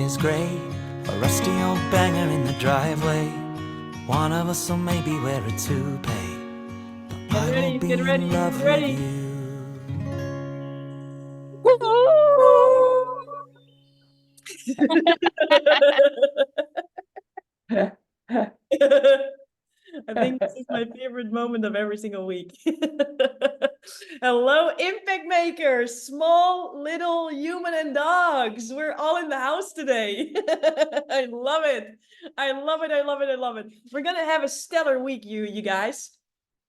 is great, a rusty old banger in the driveway. One of us will maybe wear a toupee, but I will be in love with you. I think this is my favorite moment of every single week. Hello, impact makers, small, little human and dogs. We're all in the house today. I love it. I love it. I love it. I love it. We're gonna have a stellar week, you guys.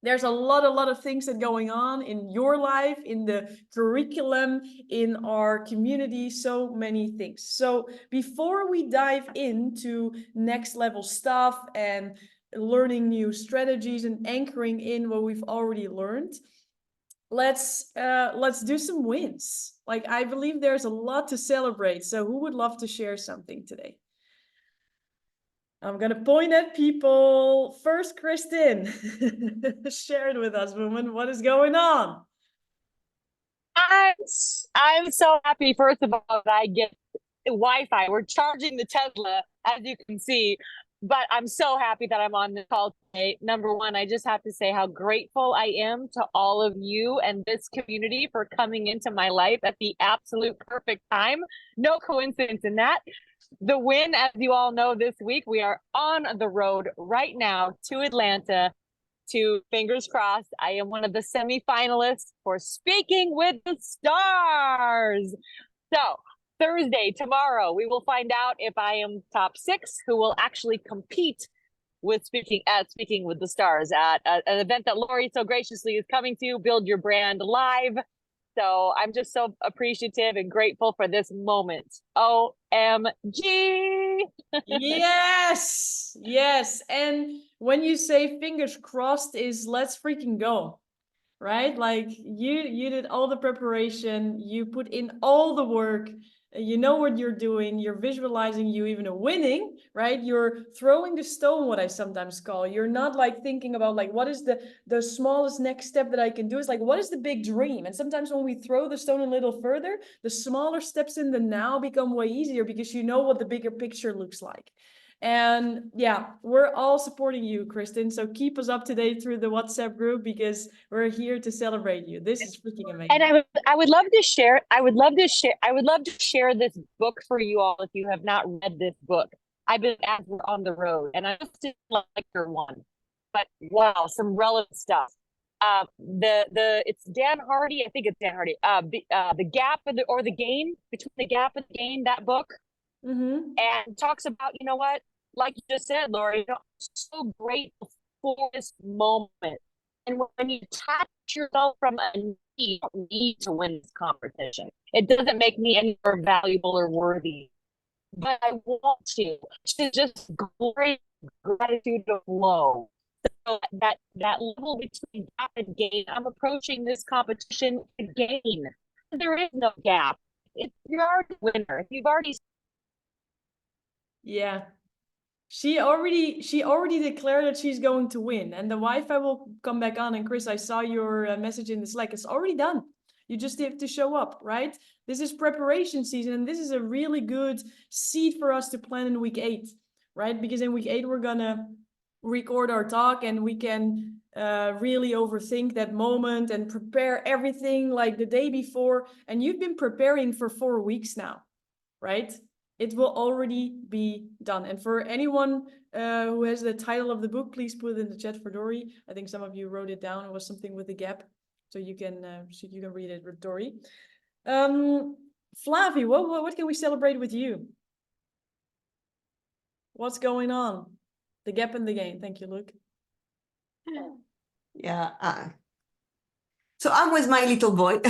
There's a lot of things that going on in your life, in the curriculum, in our community, so many things. So before we dive into next level stuff and learning new strategies and anchoring in what we've already learned, let's do some wins. Like, I believe there's a lot to celebrate. So who would love to share something today? I'm gonna point at people. First, Kristen. Share it with us, woman. What is going on? I'm so happy, first of all, that I get Wi-Fi. We're charging the Tesla, as you can see, but I'm so happy that I'm on the call today. Number one, I just have to say how grateful I am to all of you and this community for coming into my life at the absolute perfect time. No coincidence in that. The win, as you all know, this week, we are on the road right now to Atlanta to, fingers crossed, I am one of the semifinalists for Speaking with the Stars. So Thursday, tomorrow, we will find out if I am top 6 who will actually compete with Speaking with the Stars at an event that Lori so graciously is coming to, Build Your Brand Live. So I'm just so appreciative and grateful for this moment. OMG. Yes, yes. And when you say fingers crossed is let's freaking go, right? Like you did all the preparation, you put in all the work, you know what you're doing, you're visualizing you even winning, right? You're throwing the stone, what I sometimes call. You're not like thinking about like what is the smallest next step that I can do. It's like what is the big dream? And sometimes when we throw the stone a little further, the smaller steps in the now become way easier because you know what the bigger picture looks like. And yeah, we're all supporting you, Kristen. So keep us up to date through the WhatsApp group because we're here to celebrate you. This is freaking amazing. And I would love to share this book for you all if you have not read this book. I've been as we're on the road, and I just didn't like your one, but wow, some relevant stuff. It's Dan Hardy. I think it's Dan Hardy. The gap or the gain, between the gap and the gain, that book, and talks about, you know what, like you just said, Lori, you know, I'm so grateful for this moment. And when you detach yourself from a need, you don't need to win this competition. It doesn't make me any more valuable or worthy. But I want to just great gratitude of flow. So that level between gap and gain, I'm approaching this competition to gain. There is no gap. You're already a winner. If you've already. Yeah. She already declared that she's going to win, and the Wi-Fi will come back on. And Chris, I saw your message in the Slack. It's already done. You just have to show up, right? This is preparation season, and this is a really good seed for us to plan in week 8, right? Because in week 8 we're gonna record our talk, and we can really overthink that moment and prepare everything like the day before. And you've been preparing for 4 weeks now, right? It will already be done. And for anyone who has the title of the book, please put it in the chat for Dory. I think some of you wrote it down. It was something with the gap, so you can read it with Dory. Flavie, what can we celebrate with you? What's going on? The gap and the gain. Thank you, Luke. Yeah. So I'm with my little boy.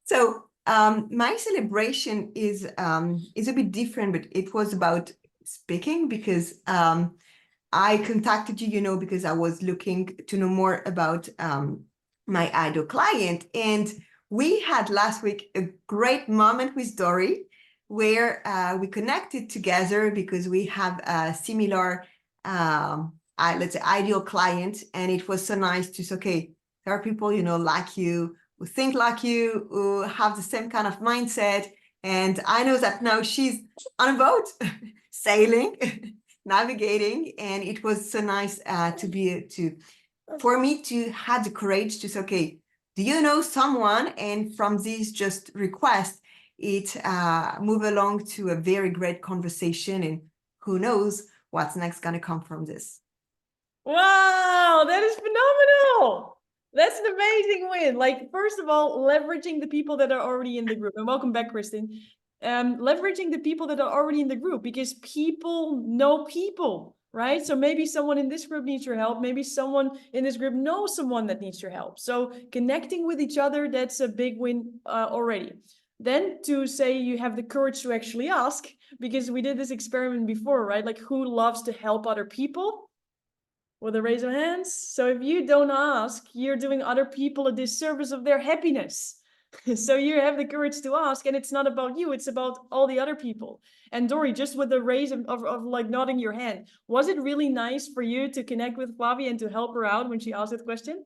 So my celebration is a bit different, but it was about speaking because I contacted you, you know, because I was looking to know more about my ideal client. And we had last week a great moment with Dory where we connected together because we have a similar, let's say, ideal client. And it was so nice to say, okay, there are people, you know, like you, who think like you, who have the same kind of mindset, And I know that now she's on a boat, sailing, navigating, and it was so nice for me to have the courage to say, okay, do you know someone? And from this just request, it move along to a very great conversation, and who knows what's next gonna come from this. Wow, that is phenomenal. That's an amazing win. Like, first of all, leveraging the people that are already in the group. And welcome back, Kristen. Leveraging the people that are already in the group, because people know people, right? So maybe someone in this group needs your help. Maybe someone in this group knows someone that needs your help. So connecting with each other, that's a big win already. Then to say you have the courage to actually ask, because we did this experiment before, right? Like, who loves to help other people? With a raise of hands. So if you don't ask, you're doing other people a disservice of their happiness. So you have the courage to ask, and it's not about you, it's about all the other people. And Dory, just with the raise of like nodding your hand, was it really nice for you to connect with Flavie and to help her out when she asked that question?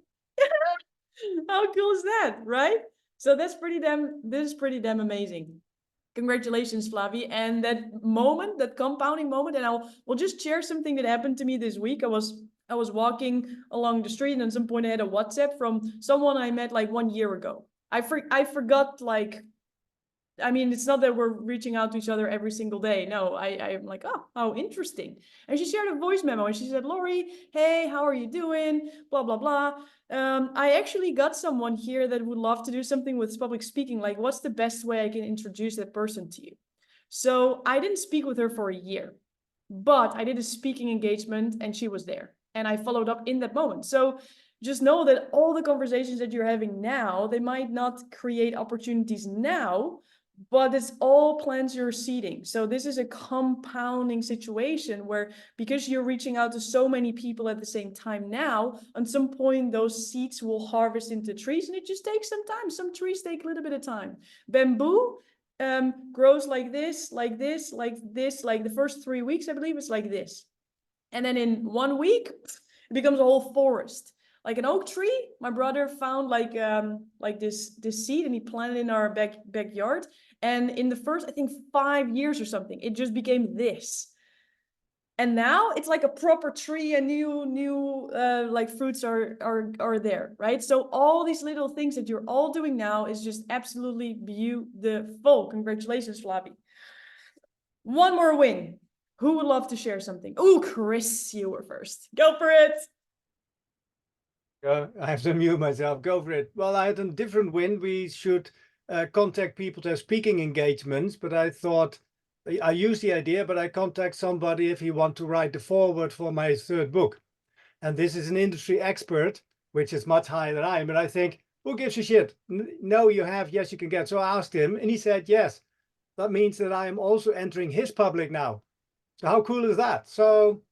How cool is that, right? So this is pretty damn amazing. Congratulations, Flavie. And that moment, that compounding moment, and we'll just share something that happened to me this week. I was walking along the street, and at some point I had a WhatsApp from someone I met like 1 year ago. I forgot, like, I mean, it's not that we're reaching out to each other every single day. No, I'm like, oh, how interesting. And she shared a voice memo, and she said, Lori, hey, how are you doing? Blah, blah, blah. I actually got someone here that would love to do something with public speaking. Like, what's the best way I can introduce that person to you? So I didn't speak with her for a year, but I did a speaking engagement and she was there. And I followed up in that moment. So just know that all the conversations that you're having now, they might not create opportunities now, but it's all plants you're seeding. So this is a compounding situation where, because you're reaching out to so many people at the same time now, at some point those seeds will harvest into trees, and it just takes some time. Some trees take a little bit of time. Bamboo grows like this, like this, like this. Like the first 3 weeks, I believe, it's like this. And then in 1 week, it becomes a whole forest. Like an oak tree, my brother found like this seed, and he planted in our backyard. And in the first, I think 5 years or something, it just became this. And now it's like a proper tree, and new like fruits are there, right? So all these little things that you're all doing now is just absolutely beautiful. Congratulations, Flavie. One more win. Who would love to share something? Oh, Chris, you were first. Go for it. I have to mute myself. Go for it. Well, I had a different win. We should contact people to have speaking engagements, but I thought I use the idea, but I contact somebody if he want to write the foreword for my 3rd book. And this is an industry expert, which is much higher than I am. But I think, who gives a shit? No, you have. Yes, you can get. So I asked him, and he said yes. That means that I am also entering his public now. So how cool is that? So,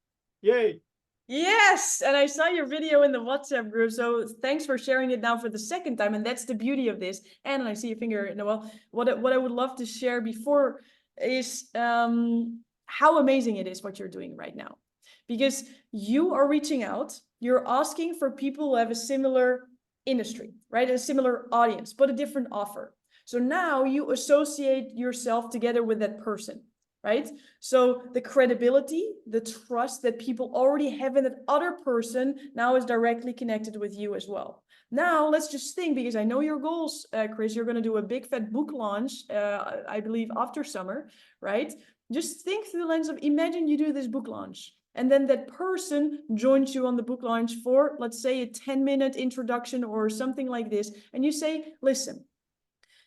yay. Yes, and I saw your video in the WhatsApp group, so thanks for sharing it now for the 2nd time, and that's the beauty of this. And I see your finger, Noel. What I would love to share before is how amazing it is what you're doing right now. Because you are reaching out, you're asking for people who have a similar industry, right? A similar audience, but a different offer. So now you associate yourself together with that person, right? So the credibility, the trust that people already have in that other person now is directly connected with you as well. Now let's just think, because I know your goals, Chris, you're going to do a big fat book launch, I believe after summer, right? Just think through the lens of, imagine you do this book launch, and then that person joins you on the book launch for, let's say, a 10-minute introduction or something like this. And you say, listen,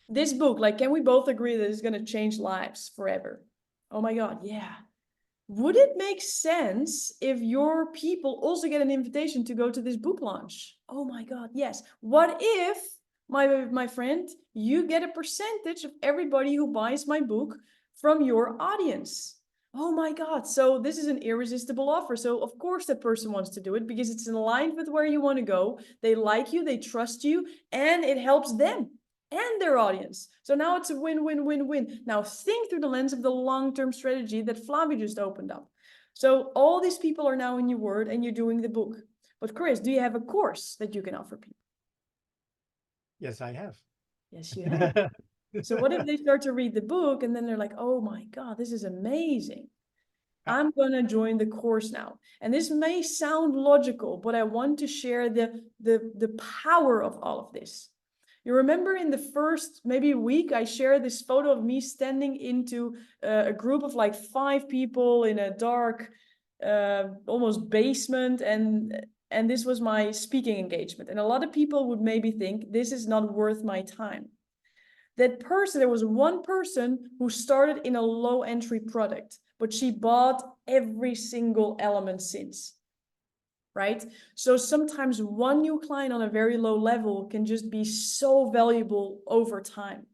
this book, like, can we both agree that it's going to change lives forever? Oh my God, yeah. Would it make sense if your people also get an invitation to go to this book launch? Oh my God, yes. What if, my friend, you get a percentage of everybody who buys my book from your audience? Oh my God, so this is an irresistible offer. So of course that person wants to do it, because it's in line with where you want to go. They like you, they trust you, and it helps them and their audience. So now it's a win-win-win-win. Now think through the lens of the long-term strategy that Flavie just opened up. So all these people are now in your word, and you're doing the book. But Chris, do you have a course that you can offer people? Yes, I have. Yes, you have. So what if they start to read the book and then they're like, oh my God, this is amazing. I'm gonna join the course now. And this may sound logical, but I want to share the power of all of this. You remember in the first maybe week, I shared this photo of me standing into a group of like 5 people in a dark, almost basement, and this was my speaking engagement. And a lot of people would maybe think this is not worth my time. That person, there was one person who started in a low entry product, but she bought every single element since, right? So sometimes one new client on a very low level can just be so valuable over time.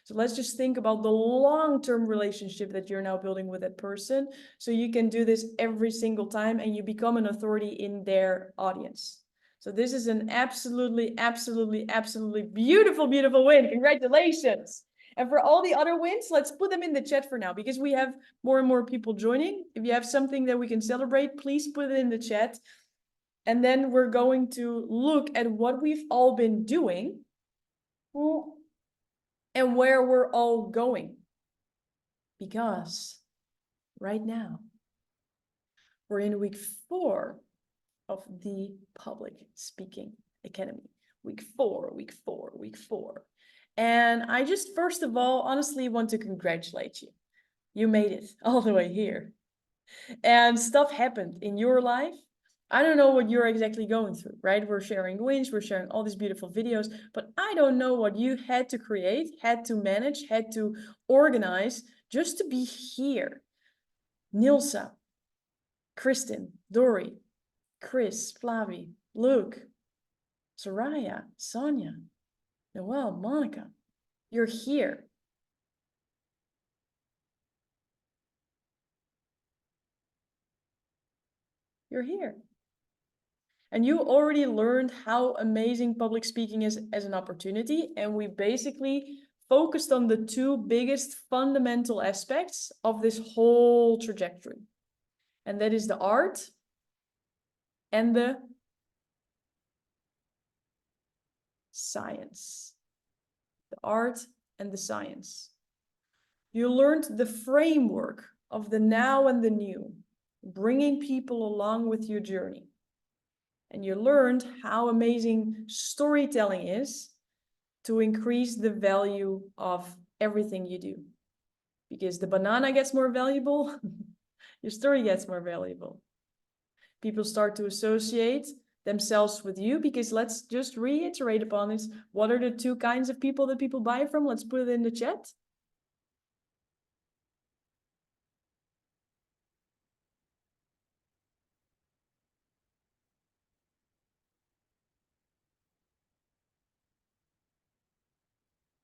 So let's just think about the long-term relationship that you're now building with that person. So you can do this every single time and you become an authority in their audience. So this is an absolutely, absolutely, absolutely beautiful, beautiful win. Congratulations. And for all the other wins, let's put them in the chat for now because we have more and more people joining. If you have something that we can celebrate, please put it in the chat. And then we're going to look at what we've all been doing and where we're all going. Because right now, we're in week 4 of the Public Speaking Academy. Week 4, week 4, week 4. And I just, first of all, honestly want to congratulate you. You made it all the way here. And stuff happened in your life. I don't know what you're exactly going through, right? We're sharing wins, we're sharing all these beautiful videos, but I don't know what you had to create, had to manage, had to organize just to be here. Nilsa, Kristen, Dory, Chris, Flavi, Luke, Soraya, Sonia, Noelle, Monica, you're here. You're here. And you already learned how amazing public speaking is as an opportunity. And we basically focused on the 2 biggest fundamental aspects of this whole trajectory. And that is the art and the science. The art and the science. You learned the framework of the now and the new, bringing people along with your journey. And you learned how amazing storytelling is to increase the value of everything you do. Because the banana gets more valuable, your story gets more valuable. People start to associate themselves with you because let's just reiterate upon this. What are the 2 kinds of people that people buy from? Let's put it in the chat.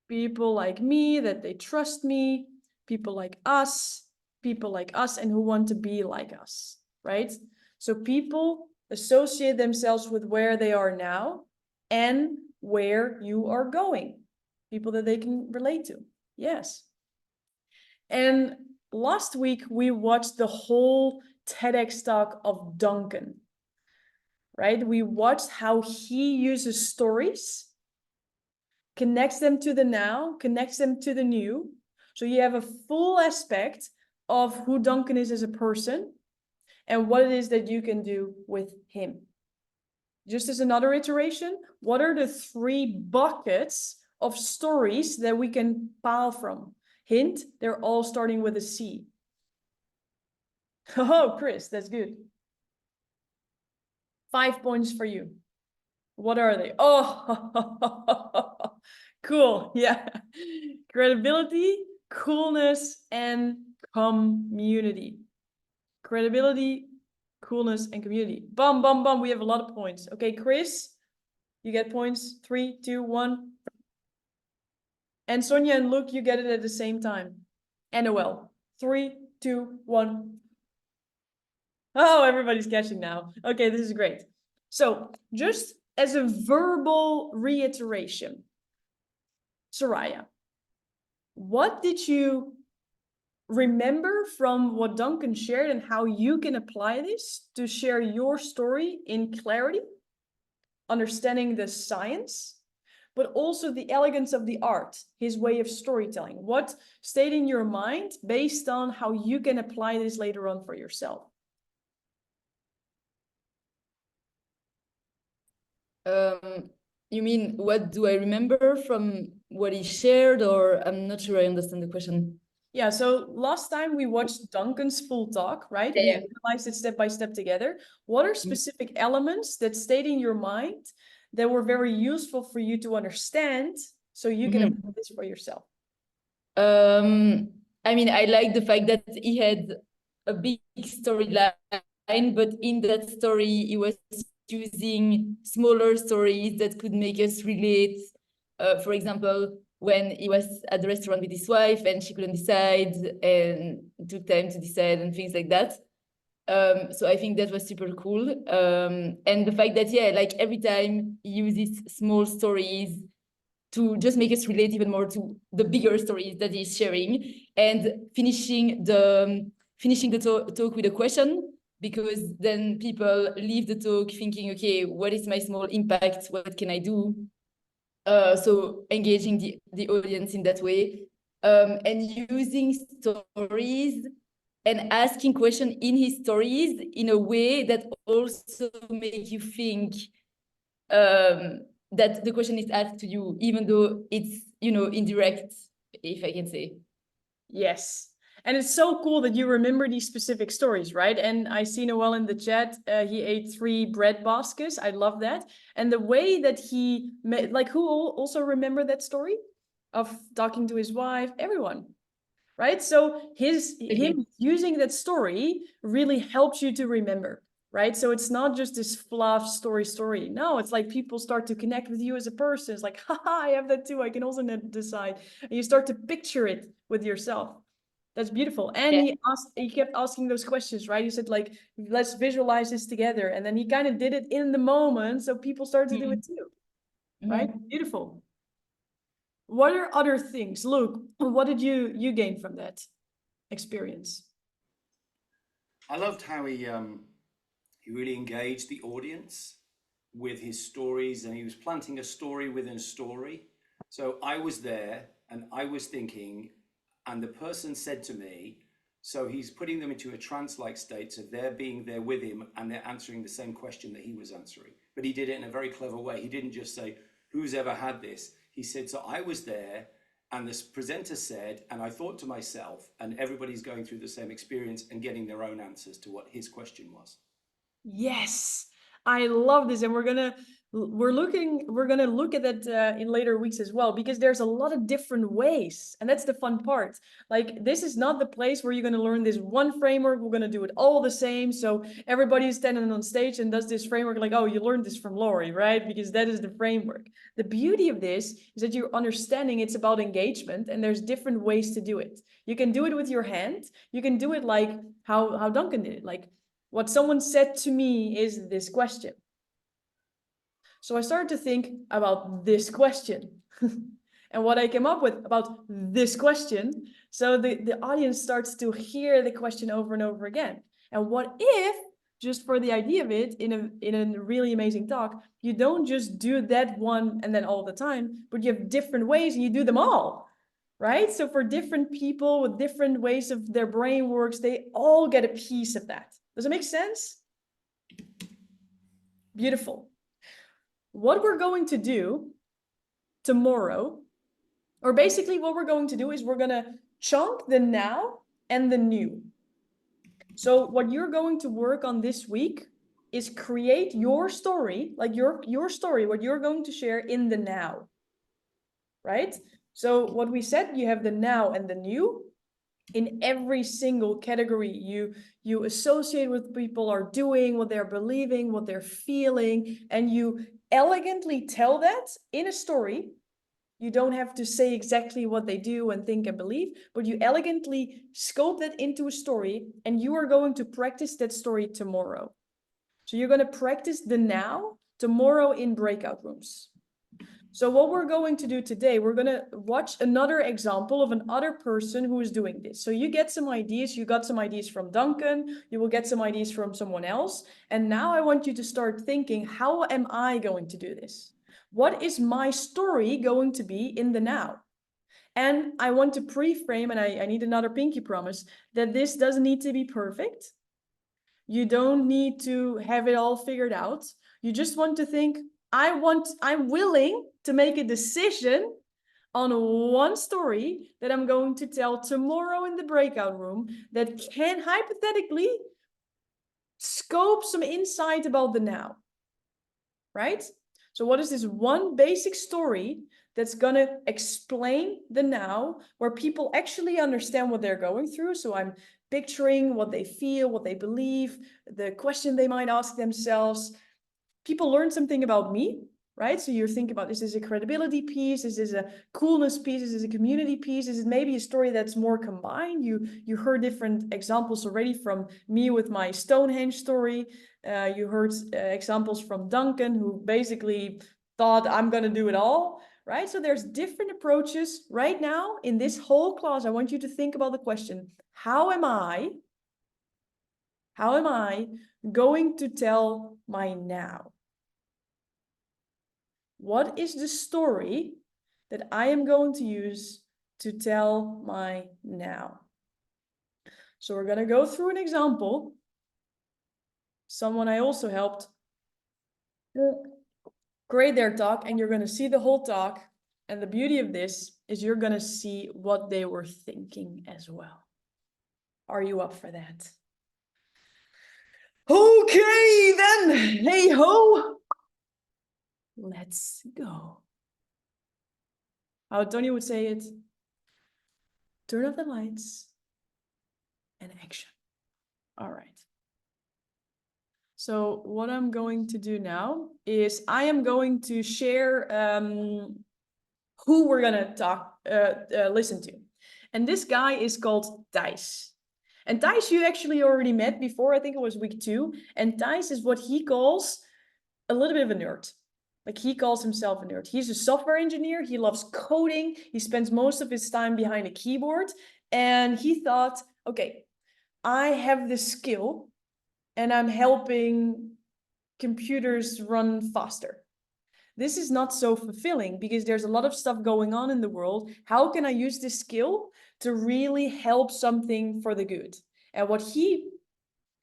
People like me, that they trust me, people like us, and who want to be like us, right? So people associate themselves with where they are now and where you are going. People that they can relate to, yes. And last week, we watched the whole TEDx talk of Duncan, right? We watched how he uses stories, connects them to the now, connects them to the new. So you have a full aspect of who Duncan is as a person and what it is that you can do with him. Just as another iteration, what are the 3 buckets of stories that we can pull from? Hint, they're all starting with a C. Oh, Chris, that's good. 5 points for you. What are they? Oh, cool. Yeah. Credibility, coolness, and community. Credibility, coolness, and community. Bum, bum, bum. We have a lot of points. Okay, Chris, you get points. 3, 2, 1. And Sonia and Luke, you get it at the same time. And Noelle. 3, 2, 1. Oh, everybody's catching now. Okay, this is great. So just as a verbal reiteration, Soraya, what did you remember from what Duncan shared and how you can apply this to share your story in clarity, understanding the science, but also the elegance of the art, his way of storytelling. What stayed in your mind based on how you can apply this later on for yourself? You mean, what do I remember from what he shared, or I'm not sure I understand the question. Yeah, so last time we watched Duncan's full talk, right? Yeah, We yeah. analyzed it step by step together. What are specific elements that stayed in your mind that were very useful for you to understand so you can apply this for yourself? I mean, I like the fact that he had a big storyline, but in that story, he was using smaller stories that could make us relate. For example, when he was at the restaurant with his wife and she couldn't decide and it took time to decide and things like that. So I think that was super cool. And the fact that, yeah, like every time he uses small stories to just make us relate even more to the bigger stories that he's sharing, and finishing the talk with a question, because then people leave the talk thinking, okay, what is my small impact? What can I do? So engaging the audience in that way, and using stories and asking questions in his stories in a way that also make you think that the question is asked to you, even though it's, indirect, if I can say. Yes. And it's so cool that you remember these specific stories, right? And I see Noel in the chat, he ate 3 bread baskets. I love that. And the way that he made, like, who also remember that story of talking to his wife? Everyone, right? So him using that story really helps you to remember, right? So it's not just this fluff story. No, it's like people start to connect with you as a person. It's like, haha, I have that too. I can also decide. And you start to picture it with yourself. That's beautiful. And Yeah. he kept asking those questions, right? He said, like, let's visualize this together. And then he kind of did it in the moment. So people started to do it too, right? Beautiful. What are other things? Luke, what did you gain from that experience? I loved how he really engaged the audience with his stories, and he was planting a story within a story. So I was there and I was thinking, and the person said to me, so he's putting them into a trance-like state, so they're being there with him and they're answering the same question that he was answering. But he did it in a very clever way. He didn't just say, who's ever had this? He said, so I was there and this presenter said, and I thought to myself, and everybody's going through the same experience and getting their own answers to what his question was. Yes, I love this. And we're gonna look at that in later weeks as well, because there's a lot of different ways, and that's the fun part. Like, this is not the place where you're going to learn this one framework. We're going to do it all the same, so everybody is standing on stage and does this framework like, oh, you learned this from Laurie, right? Because that is the framework. The beauty of this is that you're understanding it's about engagement, and there's different ways to do it. You can do it with your hand. You can do it like how Duncan did it. Like, what someone said to me is this question. So I started to think about this question and what I came up with about this question. So the audience starts to hear the question over and over again. And what if, just for the idea of it, in a really amazing talk, you don't just do that one and then all the time, but you have different ways and you do them all, right? So for different people with different ways of their brain works, they all get a piece of that. Does it make sense? Beautiful. What we're going to do tomorrow, or basically what we're going to do is we're going to chunk the now and the new. So what you're going to work on this week is create your story, like your story, what you're going to share in the now, right? So what we said, you have the now and the new. In every single category you associate with people are doing, what they're believing, what they're feeling, and you elegantly tell that in a story. You don't have to say exactly what they do and think and believe, but you elegantly scope that into a story, and you are going to practice that story tomorrow. So you're going to practice the now tomorrow in breakout rooms. So what we're going to do today, we're going to watch another example of another person who is doing this. So you get some ideas. You got some ideas from Duncan. You will get some ideas from someone else. And now I want you to start thinking, how am I going to do this? What is my story going to be in the now? And I want to pre-frame, and I need another pinky promise, that this doesn't need to be perfect. You don't need to have it all figured out. You just want to think, I'm willing to make a decision on one story that I'm going to tell tomorrow in the breakout room that can hypothetically scope some insight about the now, right? So what is this one basic story that's going to explain the now, where people actually understand what they're going through? So I'm picturing what they feel, what they believe, the question they might ask themselves. People learn something about me, right? So you're thinking about, this is a credibility piece, this is a coolness piece, this is a community piece, this is maybe a story that's more combined. You heard different examples already from me with my Stonehenge story. You heard examples from Duncan, who basically thought, I'm going to do it all, right? So there's different approaches. Right now, in this whole class, I want you to think about the question, how am I going to tell my now? What is the story that I am going to use to tell my now? So we're going to go through an example. Someone I also helped create their talk, and you're going to see the whole talk. And the beauty of this is you're going to see what they were thinking as well. Are you up for that? Okay, then. Hey ho. Let's go. How Tony would say it, turn off the lights and action. All right. So what I'm going to do now is I am going to share who we're going to listen to. And this guy is called Thijs. And Thijs you actually already met before, I think it was week 2. And Thijs is what he calls a little bit of a nerd. Like, he calls himself a nerd. He's a software engineer. He loves coding. He spends most of his time behind a keyboard. And he thought, okay, I have this skill and I'm helping computers run faster. This is not so fulfilling because there's a lot of stuff going on in the world. How can I use this skill to really help something for the good? And what he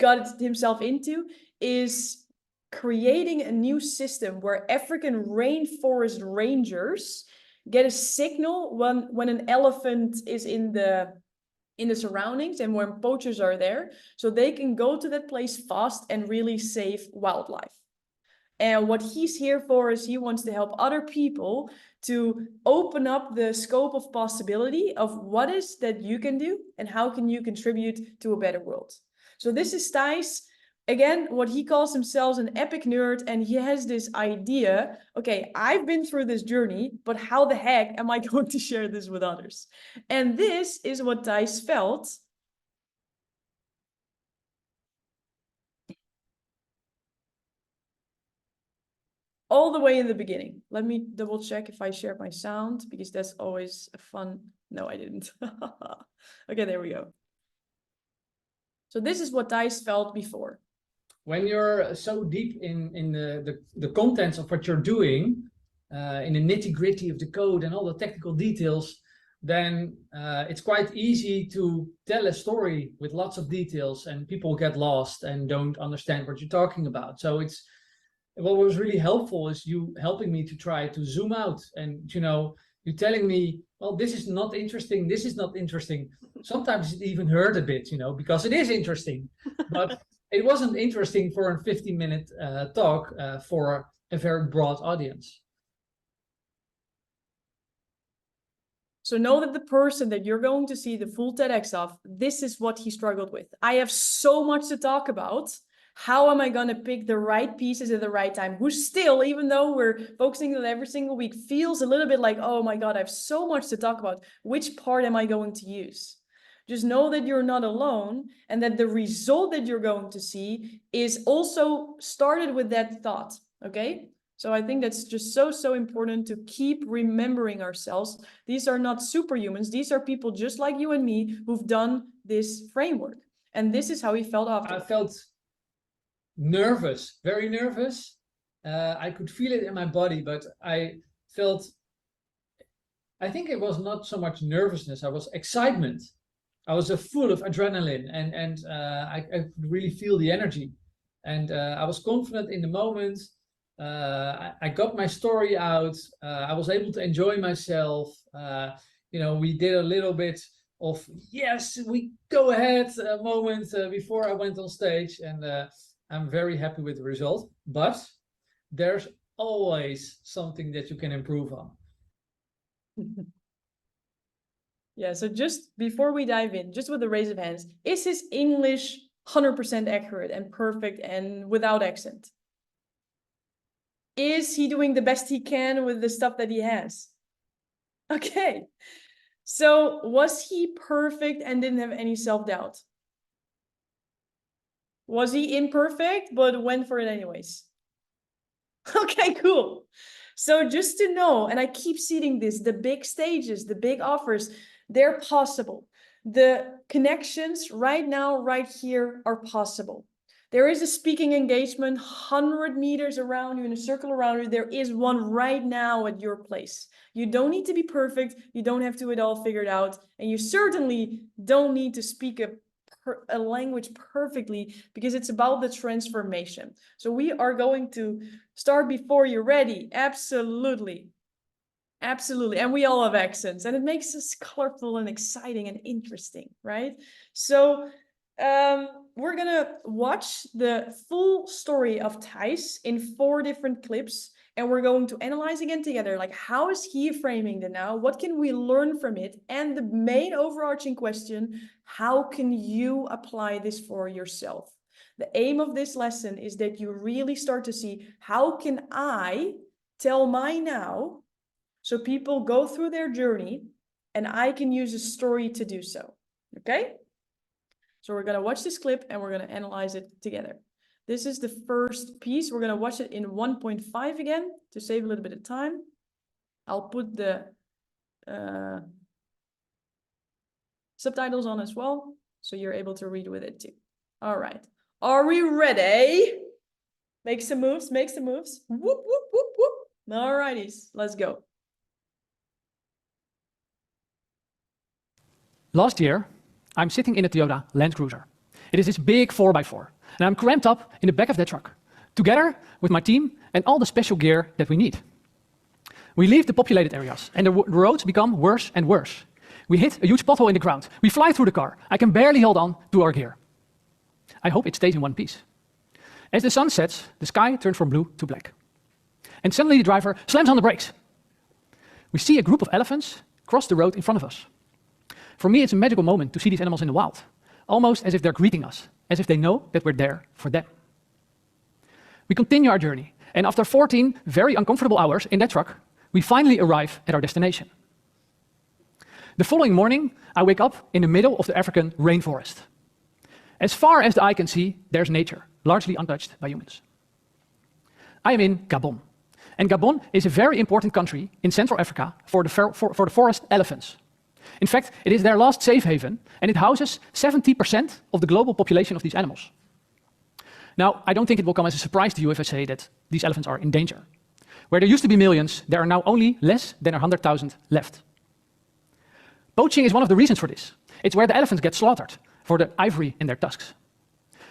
got himself into is creating a new system where African rainforest rangers get a signal when an elephant is in the surroundings and when poachers are there, so they can go to that place fast and really save wildlife. And what he's here for is he wants to help other people to open up the scope of possibility of what is that you can do and how can you contribute to a better world. So this is Thijs. Again, what he calls himself an epic nerd, and he has this idea, okay, I've been through this journey, but how the heck am I going to share this with others? And this is what Thijs felt all the way in the beginning. Let me double check if I shared my sound, because that's always a fun. No, I didn't. Okay, there we go. So this is what Thijs felt before. When you're so deep in the contents of what you're doing, in the nitty-gritty of the code and all the technical details, then it's quite easy to tell a story with lots of details, and people get lost and don't understand what you're talking about. So what was really helpful is you helping me to try to zoom out, and you telling me, well, this is not interesting, this is not interesting. Sometimes it even hurt a bit, because it is interesting, but it wasn't interesting for a 15-minute talk for a very broad audience. So know that the person that you're going to see the full TEDx of, this is what he struggled with. I have so much to talk about. How am I going to pick the right pieces at the right time? Who still, even though we're focusing on it every single week, feels a little bit like, oh my God, I have so much to talk about. Which part am I going to use? Just know that you're not alone, and that the result that you're going to see is also started with that thought, okay? So I think that's just so important to keep remembering ourselves. These are not superhumans. These are people just like you and me who've done this framework. And this is how he felt after. I felt nervous, very nervous, I could feel it in my body, but I think it was not so much nervousness, I was excitement. I was full of adrenaline, and I could really feel the energy. And I was confident in the moment. I got my story out. I was able to enjoy myself. We did a little bit of, yes, we go ahead moment before I went on stage. And I'm very happy with the result. But there's always something that you can improve on. Yeah, so just before we dive in, just with the raise of hands, is his English 100% accurate and perfect and without accent? Is he doing the best he can with the stuff that he has? Okay. So was he perfect and didn't have any self-doubt? Was he imperfect but went for it anyways? Okay, cool. So just to know, and I keep seeing this, the big stages, the big offers, they're possible. The connections right now, right here, are possible. There is a speaking engagement 100 meters around you, in a circle around you. There is one right now at your place. You don't need to be perfect. You don't have to have it all figured out. And you certainly don't need to speak a language perfectly, because it's about the transformation. So we are going to start before you're ready. Absolutely. Absolutely. And we all have accents, and it makes us colorful and exciting and interesting, right? So we're gonna watch the full story of Thijs in 4 different clips, and we're going to analyze again together, like, how is he framing the now? What can we learn from it? And the main overarching question, how can you apply this for yourself? The aim of this lesson is that you really start to see, how can I tell my now, so people go through their journey and I can use a story to do so, okay? So we're gonna watch this clip and we're gonna analyze it together. This is the first piece. We're gonna watch it in 1.5 again to save a little bit of time. I'll put the subtitles on as well, so you're able to read with it too. All right, are we ready? Make some moves, make some moves. Whoop, whoop, whoop, whoop. All righties, let's go. Last year, I'm sitting in a Toyota Land Cruiser. It is this big 4x4, and I'm cramped up in the back of that truck, together with my team and all the special gear that we need. We leave the populated areas, and the roads become worse and worse. We hit a huge pothole in the ground. We fly through the car. I can barely hold on to our gear. I hope it stays in one piece. As the sun sets, the sky turns from blue to black. And suddenly the driver slams on the brakes. We see a group of elephants cross the road in front of us. For me, it's a magical moment to see these animals in the wild, almost as if they're greeting us, as if they know that we're there for them. We continue our journey, and after 14 very uncomfortable hours in that truck, we finally arrive at our destination. The following morning, I wake up in the middle of the African rainforest. As far as the eye can see, there's nature, largely untouched by humans. I am in Gabon, and Gabon is a very important country in Central Africa for the forest elephants. In fact, it is their last safe haven, and it houses 70% of the global population of these animals. Now, I don't think it will come as a surprise to you if I say that these elephants are in danger. Where there used to be millions, there are now only less than 100,000 left. Poaching is one of the reasons for this. It's where the elephants get slaughtered for the ivory in their tusks.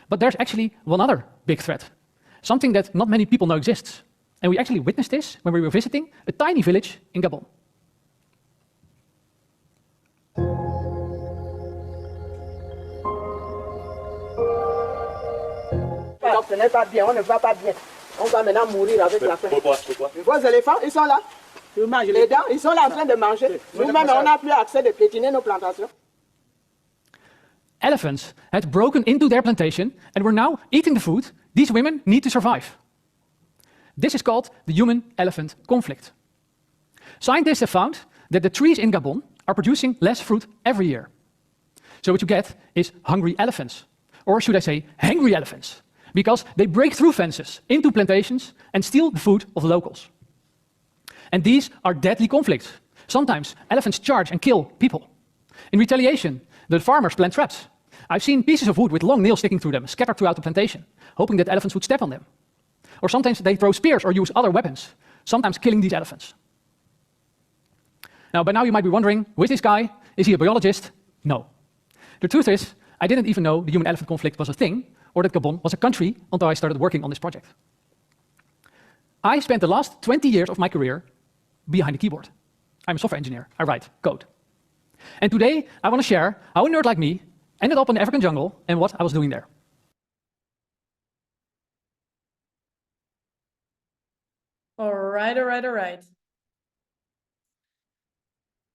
But there's actually one other big threat, something that not many people know exists. And we actually witnessed this when we were visiting a tiny village in Gabon. Ce n'est pas bien, on ne va pas bien. On va maintenant mourir avec la faim. Vos éléphants, ils sont là. Les dents, ils sont là en train de manger. Nous-mêmes, on n'a plus accès de piétiner nos plantations. Elephants had broken into their plantation and were now eating the food these women need to survive. This is called the human-elephant conflict. Scientists have found that the trees in Gabon are producing less fruit every year. So what you get is hungry elephants, or should I say hangry elephants, because they break through fences into plantations and steal the food of the locals. And these are deadly conflicts. Sometimes elephants charge and kill people. In retaliation, the farmers plant traps. I've seen pieces of wood with long nails sticking through them scattered throughout the plantation, hoping that elephants would step on them. or sometimes they throw spears or use other weapons, sometimes killing these elephants. Now, by now you might be wondering, who is this guy? Is he a biologist? No. The truth is, I didn't even know the human-elephant conflict was a thing, or that Gabon was a country, until I started working on this project. I spent the last 20 years of my career behind the keyboard. I'm a software engineer. I write code. And today, I want to share how a nerd like me ended up in the African jungle and what I was doing there. All right, all right, all right.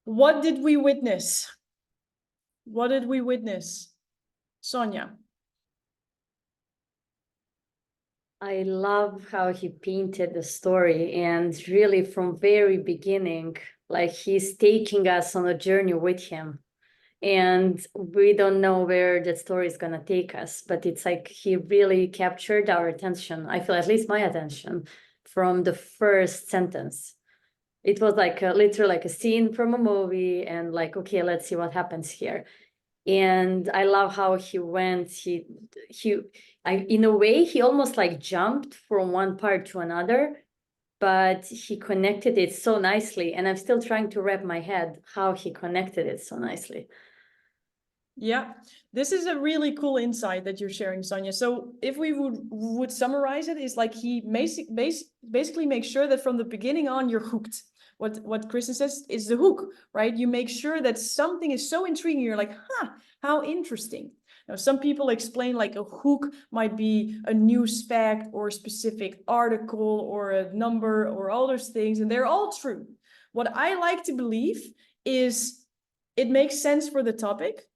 What did we witness? What did we witness? Sonja. I love how he painted the story, and really from very beginning, like he's taking us on a journey with him. And we don't know where that story is going to take us, but it's like he really captured our attention. I feel, at least my attention, from the first sentence. It was like literally like a scene from a movie, and like, okay, let's see what happens here. And I love how he went, in a way, he almost like jumped from one part to another, but he connected it so nicely. And I'm still trying to wrap my head how he connected it so nicely. Yeah, this is a really cool insight that you're sharing, Sonja. So if we would summarize it, is like he basically makes sure that from the beginning on you're hooked. What Kristen says is the hook, right? You make sure that something is so intriguing, you're like, huh, how interesting. Now, some people explain like a hook might be a news fact or a specific article or a number or all those things, and they're all true. What I like to believe is it makes sense for the topic.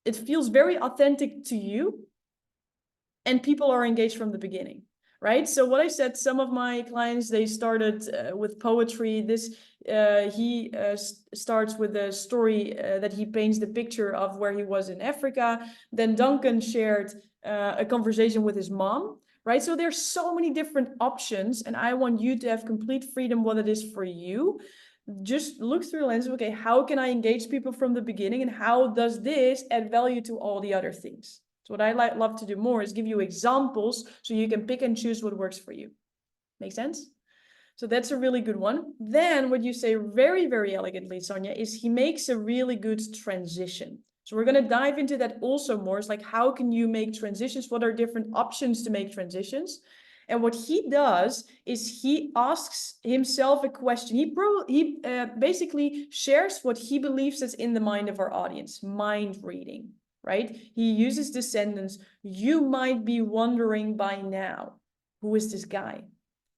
It feels very authentic to you, and people are engaged from the beginning, right? So what I said, some of my clients, they started with poetry. He starts with a story that he paints the picture of where he was in Africa. Then Duncan shared a conversation with his mom, right? So there's so many different options, and I want you to have complete freedom what it is for you. Just look through the lens, okay, how can I engage people from the beginning, and how does this add value to all the other things? So what I love to do more is give you examples so you can pick and choose what works for you. Make sense? So that's a really good one. Then what you say very, very elegantly, Sonja, is he makes a really good transition. So we're going to dive into that also more. It's like, how can you make transitions? What are different options to make transitions? And what he does is he asks himself a question. He basically shares what he believes is in the mind of our audience, mind reading, right? He uses the sentence, you might be wondering by now, who is this guy?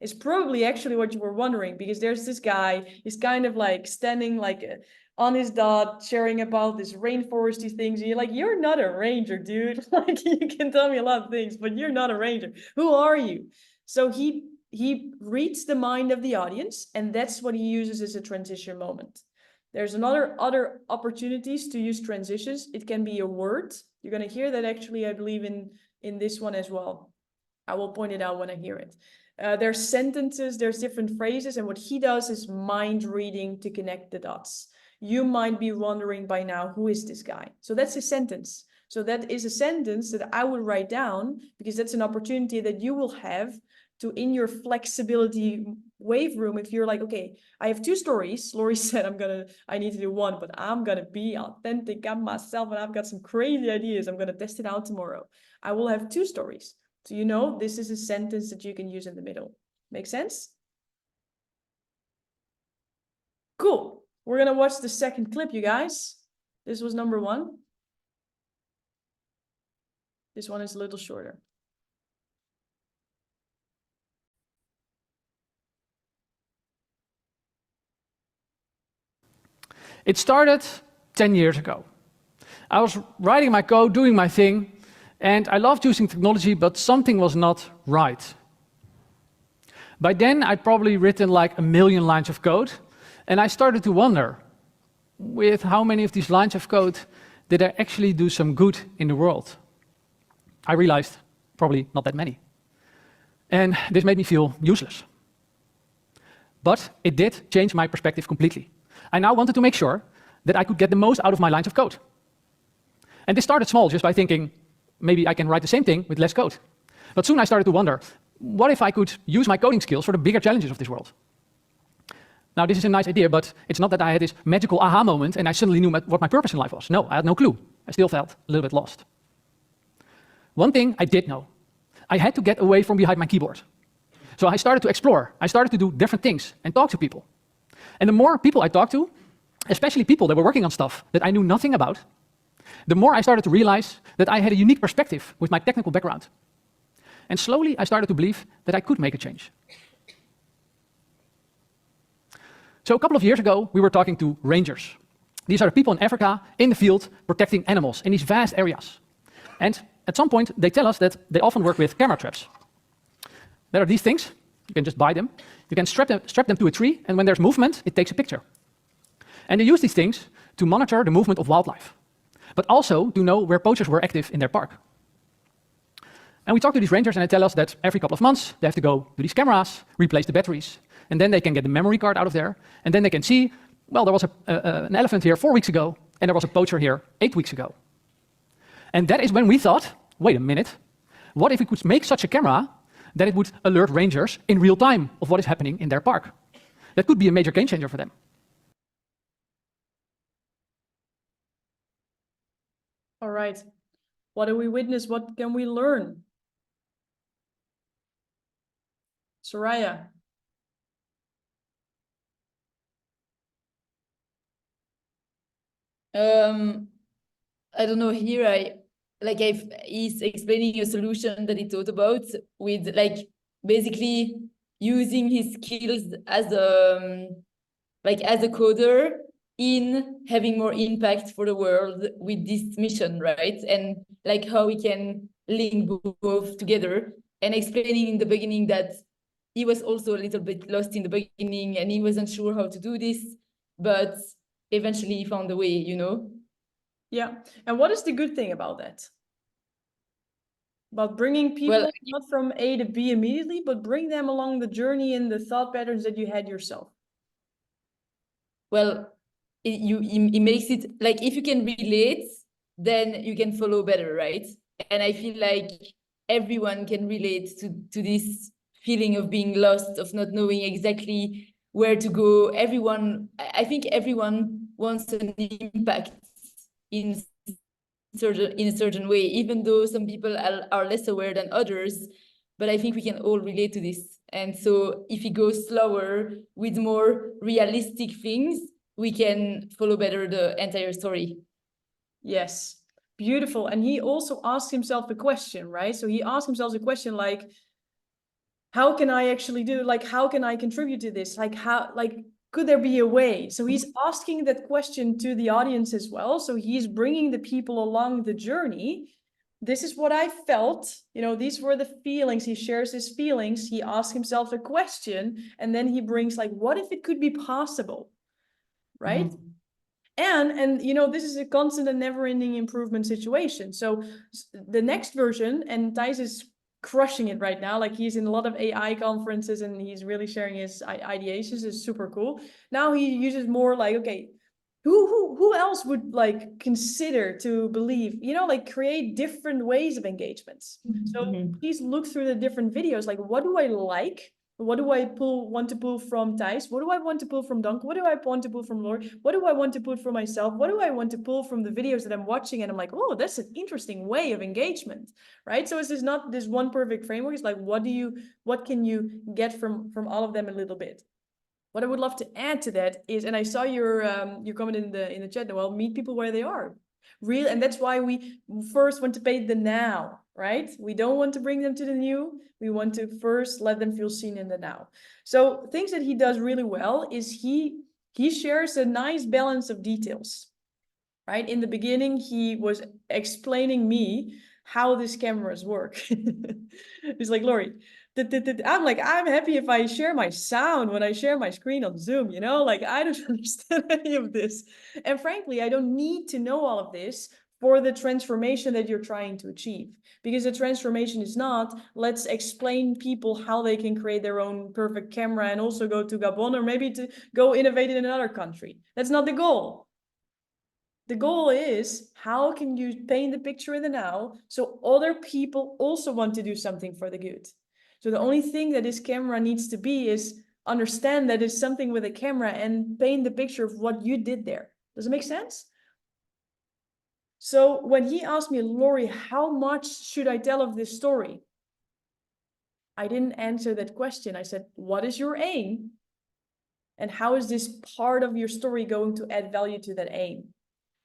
It's probably actually what you were wondering, because there's this guy, he's kind of like standing like on his dot, sharing about this rainforesty things. And you're like, you're not a ranger, dude. Like, you can tell me a lot of things, but you're not a ranger. Who are you? So he reads the mind of the audience, and that's what he uses as a transition moment. There's other opportunities to use transitions. It can be a word. You're going to hear that actually, I believe, in this one as well. I will point it out when I hear it. There's sentences, there's different phrases, and what he does is mind reading to connect the dots. You might be wondering by now, who is this guy? So that's a sentence. So that is a sentence that I would write down, because that's an opportunity that you will have to, in your flexibility wave room, if you're like, okay, I have two stories. Lori said, I need to do one, but I'm going to be authentic at myself, and I've got some crazy ideas. I'm going to test it out tomorrow. I will have two stories. So you know, this is a sentence that you can use in the middle. Make sense? Cool. We're going to watch the second clip, you guys. This was number 1. This one is a little shorter. It started 10 years ago. I was writing my code, doing my thing, and I loved using technology, but something was not right. By then, I'd probably written like 1 million lines of code, and I started to wonder, with how many of these lines of code did I actually do some good in the world? I realized probably not that many. And this made me feel useless. But it did change my perspective completely. I now wanted to make sure that I could get the most out of my lines of code. And this started small, just by thinking, maybe I can write the same thing with less code. But soon I started to wonder, what if I could use my coding skills for the bigger challenges of this world? Now, this is a nice idea, but it's not that I had this magical aha moment and I suddenly knew what my purpose in life was. No, I had no clue. I still felt a little bit lost. One thing I did know, I had to get away from behind my keyboard. So I started to explore. I started to do different things and talk to people. And the more people I talked to, especially people that were working on stuff that I knew nothing about, the more I started to realize that I had a unique perspective with my technical background. And slowly I started to believe that I could make a change. So a couple of years ago, we were talking to rangers. These are the people in Africa in the field protecting animals in these vast areas. And at some point, they tell us that they often work with camera traps. There are these things. You can just buy them. You can strap them to a tree, and when there's movement, it takes a picture. And they use these things to monitor the movement of wildlife, but also to know where poachers were active in their park. And we talk to these rangers, and they tell us that every couple of months, they have to go to these cameras, replace the batteries, and then they can get the memory card out of there, and then they can see, well, there was an elephant here 4 weeks ago, and there was a poacher here 8 weeks ago. And that is when we thought, wait a minute, what if we could make such a camera that it would alert rangers in real time of what is happening in their park? That could be a major game changer for them. All right. What do we witness? What can we learn? Soraya. I don't know, here he's explaining a solution that he thought about with basically using his skills as a coder in having more impact for the world with this mission, right? And how we can link both together, and explaining in the beginning that he was also a little bit lost in the beginning and he wasn't sure how to do this, but eventually he found a way, you know? Yeah. And what is the good thing about that? About bringing people not from A to B immediately, but bring them along the journey and the thought patterns that you had yourself. Well, it makes it if you can relate, then you can follow better, right? And I feel like everyone can relate to this feeling of being lost, of not knowing exactly where to go. I think everyone wants an impact in a certain way, even though some people are less aware than others, but I think we can all relate to this. And so if we go slower with more realistic things, we can follow better the entire story. Yes, beautiful. And he also asked himself a question, right? So he asked himself a question like, how can I actually do, how can I contribute to this? Could there be a way? So he's asking that question to the audience as well. So he's bringing the people along the journey. This is what I felt, these were the feelings. He shares his feelings. He asks himself a question, and then he brings what if it could be possible, right? Mm-hmm. And this is a constant and never-ending improvement situation. So the next version, and Thijs is crushing it right now. He's in a lot of AI conferences and he's really sharing his ideations. Is super cool. Now he uses more okay, who else would consider to believe, create different ways of engagements. Mm-hmm. So please look through the different videos. What do I like? What do I want to pull from Thijs? What do I want to pull from Dank? What do I want to pull from Lori? What do I want to pull from myself? What do I want to pull from the videos that I'm watching? And I'm like, oh, that's an interesting way of engagement, right? So it's not this one perfect framework. It's what can you get from all of them a little bit? What I would love to add to that is, and I saw your comment in the chat, Noel, meet people where they are. Real, and that's why we first want to paint the now, right? We don't want to bring them to the new. We want to first let them feel seen in the now. So things that he does really well is he shares a nice balance of details, right? In the beginning, he was explaining me how these cameras work. He's like, Lori, I'm happy if I share my sound when I share my screen on Zoom, I don't understand any of this. And frankly, I don't need to know all of this for the transformation that you're trying to achieve. Because the transformation is not, let's explain people how they can create their own perfect camera and also go to Gabon or maybe to go innovate in another country. That's not the goal. The goal is, how can you paint the picture in the now so other people also want to do something for the good? So the only thing that this camera needs to be is understand that it's something with a camera and paint the picture of what you did there. Does it make sense? So when he asked me, Lori, how much should I tell of this story? I didn't answer that question. I said, what is your aim? And how is this part of your story going to add value to that aim?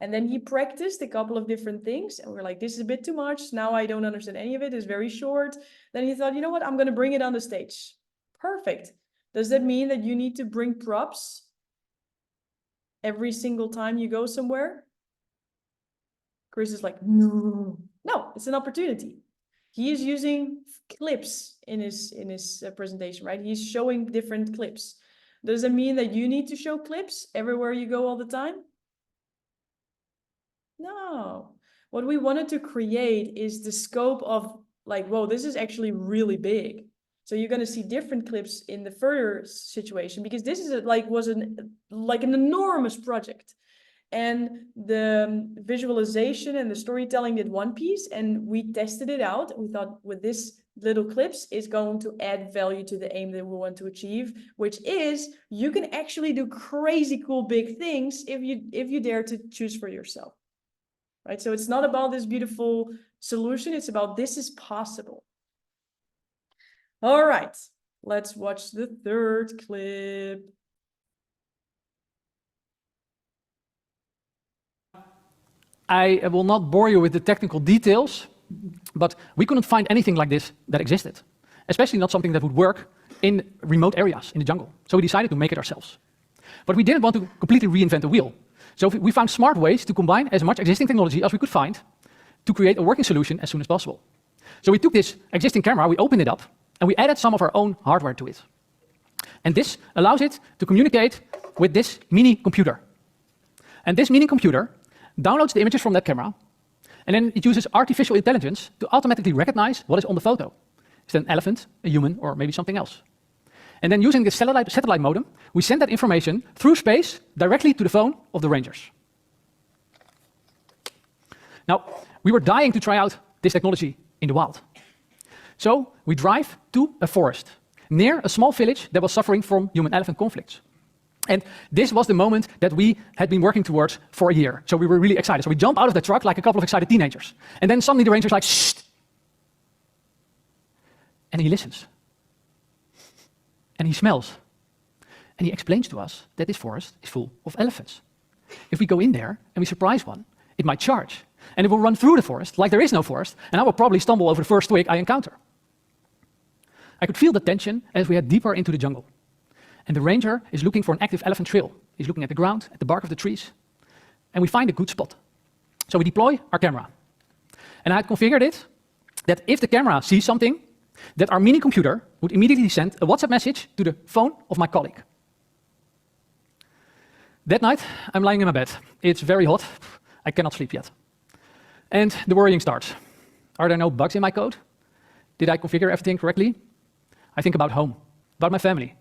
And then he practiced a couple of different things. And we're like, this is a bit too much. Now I don't understand any of it. It's very short. Then he thought, you know what? I'm going to bring it on the stage. Perfect. Does that mean that you need to bring props every single time you go somewhere? Chris is like, no, it's an opportunity. He is using clips in his presentation, right? He's showing different clips. Does it mean that you need to show clips everywhere you go all the time? No. What we wanted to create is the scope of like, whoa, this is actually really big. So you're going to see different clips in the further situation, because this is was an enormous project. And the visualization and the storytelling did one piece, and we tested it out. We thought with this little clips is going to add value to the aim that we want to achieve, which is you can actually do crazy cool big things if you dare to choose for yourself. Right? So it's not about this beautiful solution, it's about this is possible. All right, let's watch the third clip. I will not bore you with the technical details, but we couldn't find anything like this that existed, especially not something that would work in remote areas in the jungle. So we decided to make it ourselves. But we didn't want to completely reinvent the wheel. So we found smart ways to combine as much existing technology as we could find to create a working solution as soon as possible. So we took this existing camera, we opened it up, and we added some of our own hardware to it. And this allows it to communicate with this mini computer. And this mini computer downloads the images from that camera, and then it uses artificial intelligence to automatically recognize what is on the photo. Is it an elephant, a human, or maybe something else? And then using the satellite modem, we send that information through space directly to the phone of the rangers. Now, we were dying to try out this technology in the wild. So we drive to a forest near a small village that was suffering from human-elephant conflicts. And this was the moment that we had been working towards for a year. So we were really excited. So we jump out of the truck like a couple of excited teenagers. And then suddenly the ranger's like, shh. And he listens. And he smells. And he explains to us that this forest is full of elephants. If we go in there and we surprise one, it might charge. And it will run through the forest like there is no forest. And I will probably stumble over the first twig I encounter. I could feel the tension as we head deeper into the jungle. And the ranger is looking for an active elephant trail. He's looking at the ground, at the bark of the trees. And we find a good spot. So we deploy our camera. And I had configured it that if the camera sees something, that our mini computer would immediately send a WhatsApp message to the phone of my colleague. That night, I'm lying in my bed. It's very hot. I cannot sleep yet. And the worrying starts. Are there no bugs in my code? Did I configure everything correctly? I think about home, about my family.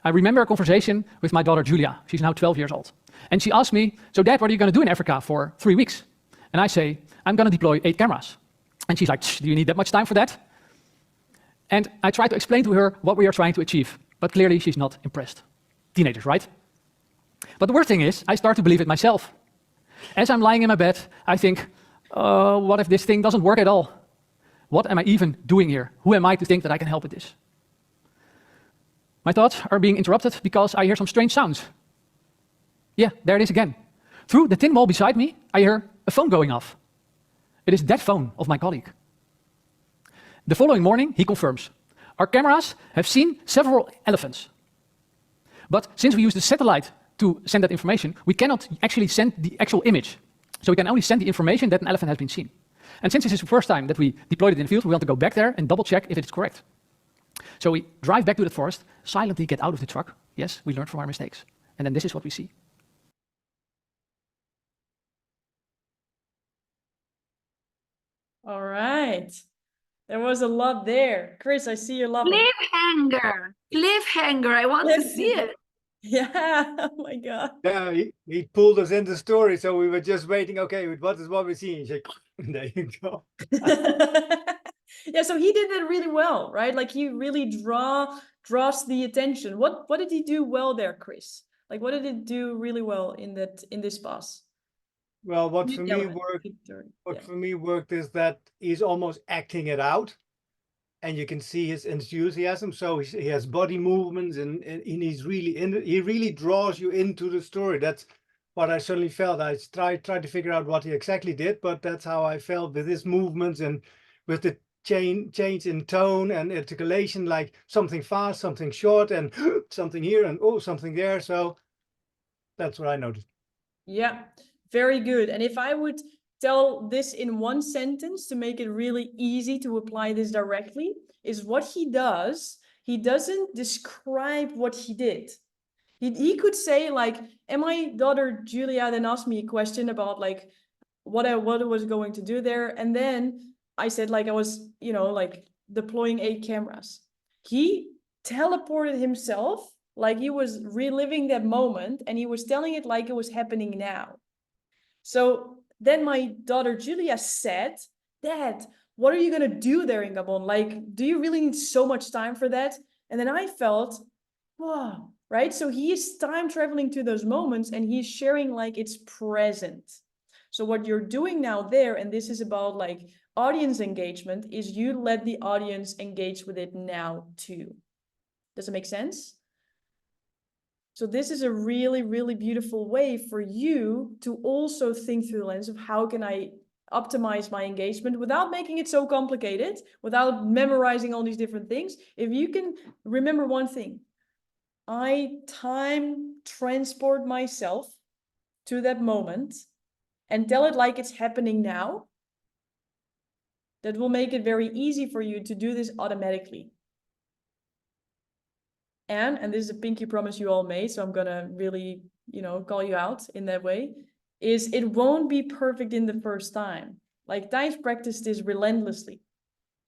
I remember a conversation with my daughter Julia. She's now 12 years old. And she asked me, so Dad, what are you going to do in Africa for 3 weeks? And I say, I'm going to deploy 8 cameras. And she's like, do you need that much time for that? And I try to explain to her what we are trying to achieve. But clearly she's not impressed. Teenagers, right? But the worst thing is, I start to believe it myself. As I'm lying in my bed, I think, what if this thing doesn't work at all? What am I even doing here? Who am I to think that I can help with this? My thoughts are being interrupted because I hear some strange sounds. Yeah, there it is again. Through the tin wall beside me, I hear a phone going off. It is that phone of my colleague. The following morning, he confirms, our cameras have seen several elephants. But since we use the satellite to send that information, we cannot actually send the actual image. So we can only send the information that an elephant has been seen. And since this is the first time that we deployed it in the field, we want to go back there and double check if it's correct. So we drive back to the forest, silently get out of the truck. Yes, we learned from our mistakes. And then this is what we see. All right. There was a lot there. Chris, I see you're loving it. Cliffhanger. I want to see it. Yeah, oh my God. Yeah, he pulled us in the story, so we were just waiting. Okay, what is what we see? There you go. Yeah, so he did it really well, right? Like he really draws the attention. What did he do well there, Chris? Like what did he do really well in this pass? Well, what You for tell me it, worked, Victor. what Yeah. for me worked is that he's almost acting it out, and you can see his enthusiasm. So he has body movements, and he's really he really draws you into the story. That's what I certainly felt. I tried to figure out what he exactly did, but that's how I felt with his movements and with the change in tone and articulation, like something fast, something short, and something here and oh, something there. So that's what I noticed. Yeah, very good. And if I would tell this in one sentence to make it really easy to apply this directly, is what he does, he doesn't describe what he did. He could say like, and my daughter Julia then asked me a question about like what I was going to do there. And then I said like I was, like deploying 8 cameras. He teleported himself like he was reliving that moment, and he was telling it like it was happening now. So then my daughter Julia said, Dad, what are you going to do there in Gabon? Like, do you really need so much time for that? And then I felt, wow, right? So he is time traveling to those moments, and he's sharing like it's present. So what you're doing now there, and this is about like audience engagement, is you let the audience engage with it now too. Does it make sense? So this is a really, really beautiful way for you to also think through the lens of how can I optimize my engagement without making it so complicated, without memorizing all these different things. If you can remember one thing, I time transport myself to that moment and tell it like it's happening now. That will make it very easy for you to do this automatically. And this is a pinky promise you all made, so I'm gonna really, call you out in that way, is it won't be perfect in the first time. Like Thijs practiced this relentlessly.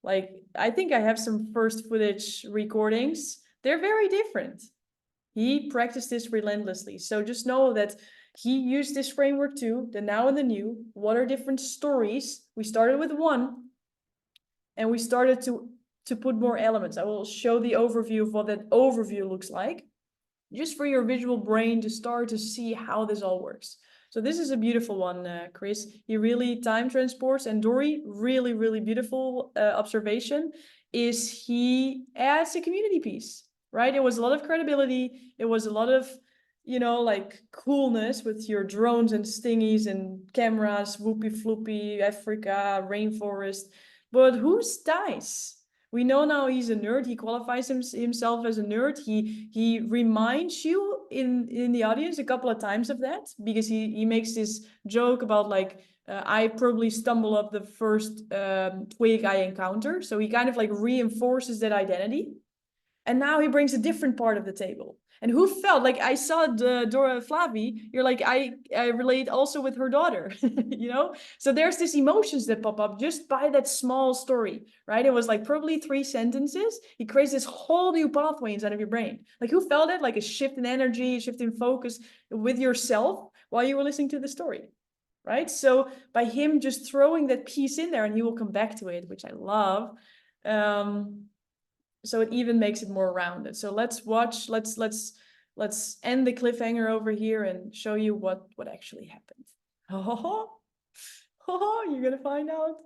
Like, I think I have some first footage recordings. They're very different. He practiced this relentlessly. So just know that he used this framework too, the now and the new. What are different stories? We started with 1, and we started to put more elements. I will show the overview of what that overview looks like, just for your visual brain to start to see how this all works. So this is a beautiful one, Chris. He really time transports, and Dory, really, really beautiful observation, is he adds a community piece, right? It was a lot of credibility. It was a lot of, like coolness with your drones and stingies and cameras, whoopie floopy, Africa, rainforest. But who's Thijs? We know now he's a nerd. He qualifies himself as a nerd. He reminds you in the audience a couple of times of that, because he makes this joke about like, I probably stumble up the first twig I encounter. So he kind of like reinforces that identity. And now he brings a different part of the table. And who felt like I saw Dora Flavi, you're like, I relate also with her daughter, So there's these emotions that pop up just by that small story, right? It was like probably 3 sentences. He creates this whole new pathway inside of your brain. Like who felt it? Like a shift in energy, a shift in focus with yourself while you were listening to the story, right? So by him just throwing that piece in there, and he will come back to it, which I love. So it even makes it more rounded. So let's watch, let's end the cliffhanger over here and show you what actually happened. You're gonna find out.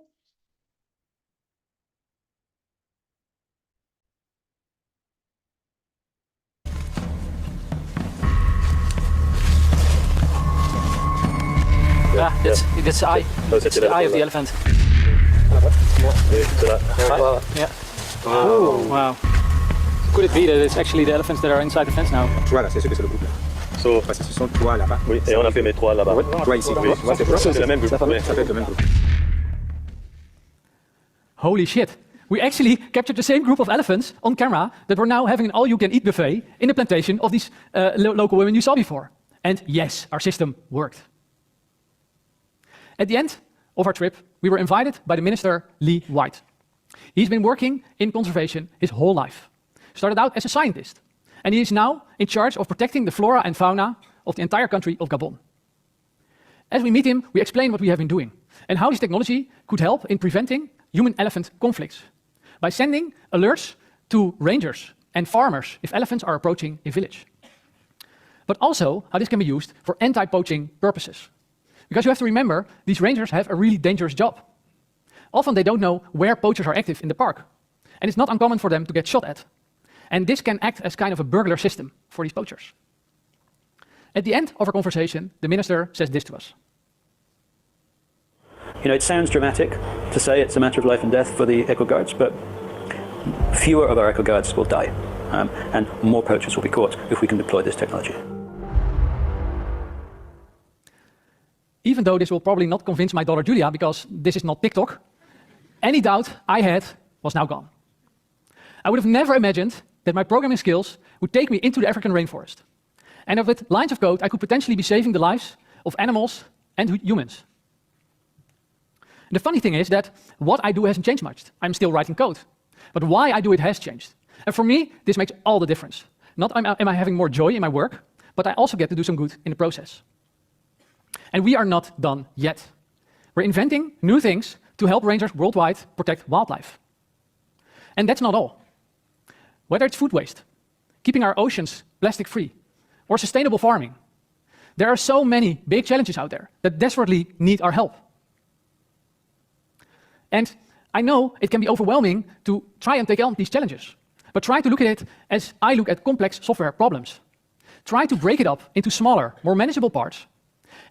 Yeah, that's the eye. It's the eye of the elephant. Yeah. Oh, wow. Could it be that it's actually the elephants that are inside the fence now? Voilà, c'est ce que c'est le groupe. So, parce que ce sont 3 là-bas. Oui, et on a fait mes 3 là-bas. 3 ici. Oui, c'est le même groupe. Ça fait le même groupe. Holy shit. We actually captured the same group of elephants on camera that were now having an all-you-can-eat buffet in the plantation of these local women you saw before. And yes, our system worked. At the end of our trip, we were invited by the minister, Lee White. He's been working in conservation his whole life. Started out as a scientist, and he is now in charge of protecting the flora and fauna of the entire country of Gabon. As we meet him, we explain what we have been doing and how this technology could help in preventing human-elephant conflicts by sending alerts to rangers and farmers if elephants are approaching a village. But also how this can be used for anti-poaching purposes. Because you have to remember, these rangers have a really dangerous job. Often they don't know where poachers are active in the park. And it's not uncommon for them to get shot at. And this can act as kind of a burglar system for these poachers. At the end of our conversation, the minister says this to us. You know, it sounds dramatic to say it's a matter of life and death for the eco guards, but fewer of our eco guards will die, and more poachers will be caught if we can deploy this technology. Even though this will probably not convince my daughter Julia, because this is not TikTok, any doubt I had was now gone. I would have never imagined that my programming skills would take me into the African rainforest. And with lines of code, I could potentially be saving the lives of animals and humans. And the funny thing is that what I do hasn't changed much. I'm still writing code. But why I do it has changed. And for me, this makes all the difference. Not am I having more joy in my work, but I also get to do some good in the process. And we are not done yet. We're inventing new things to help rangers worldwide protect wildlife. And that's not all. Whether it's food waste, keeping our oceans plastic-free, or sustainable farming, there are so many big challenges out there that desperately need our help. And I know it can be overwhelming to try and take on these challenges, but try to look at it as I look at complex software problems. Try to break it up into smaller, more manageable parts.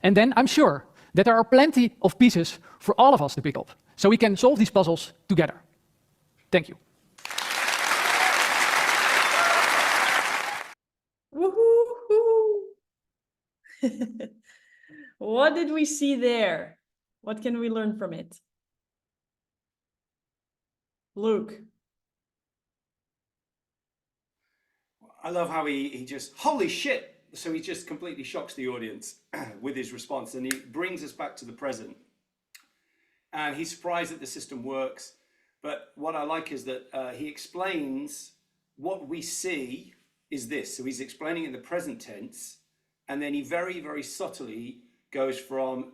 And then I'm sure that there are plenty of pieces for all of us to pick up, so we can solve these puzzles together. Thank you. Woohoo! What did we see there? What can we learn from it? Luke. I love how he just, holy shit! So he just completely shocks the audience with his response, and he brings us back to the present. And he's surprised that the system works. But what I like is that he explains what we see is this. So he's explaining in the present tense, and then he very, very subtly goes from,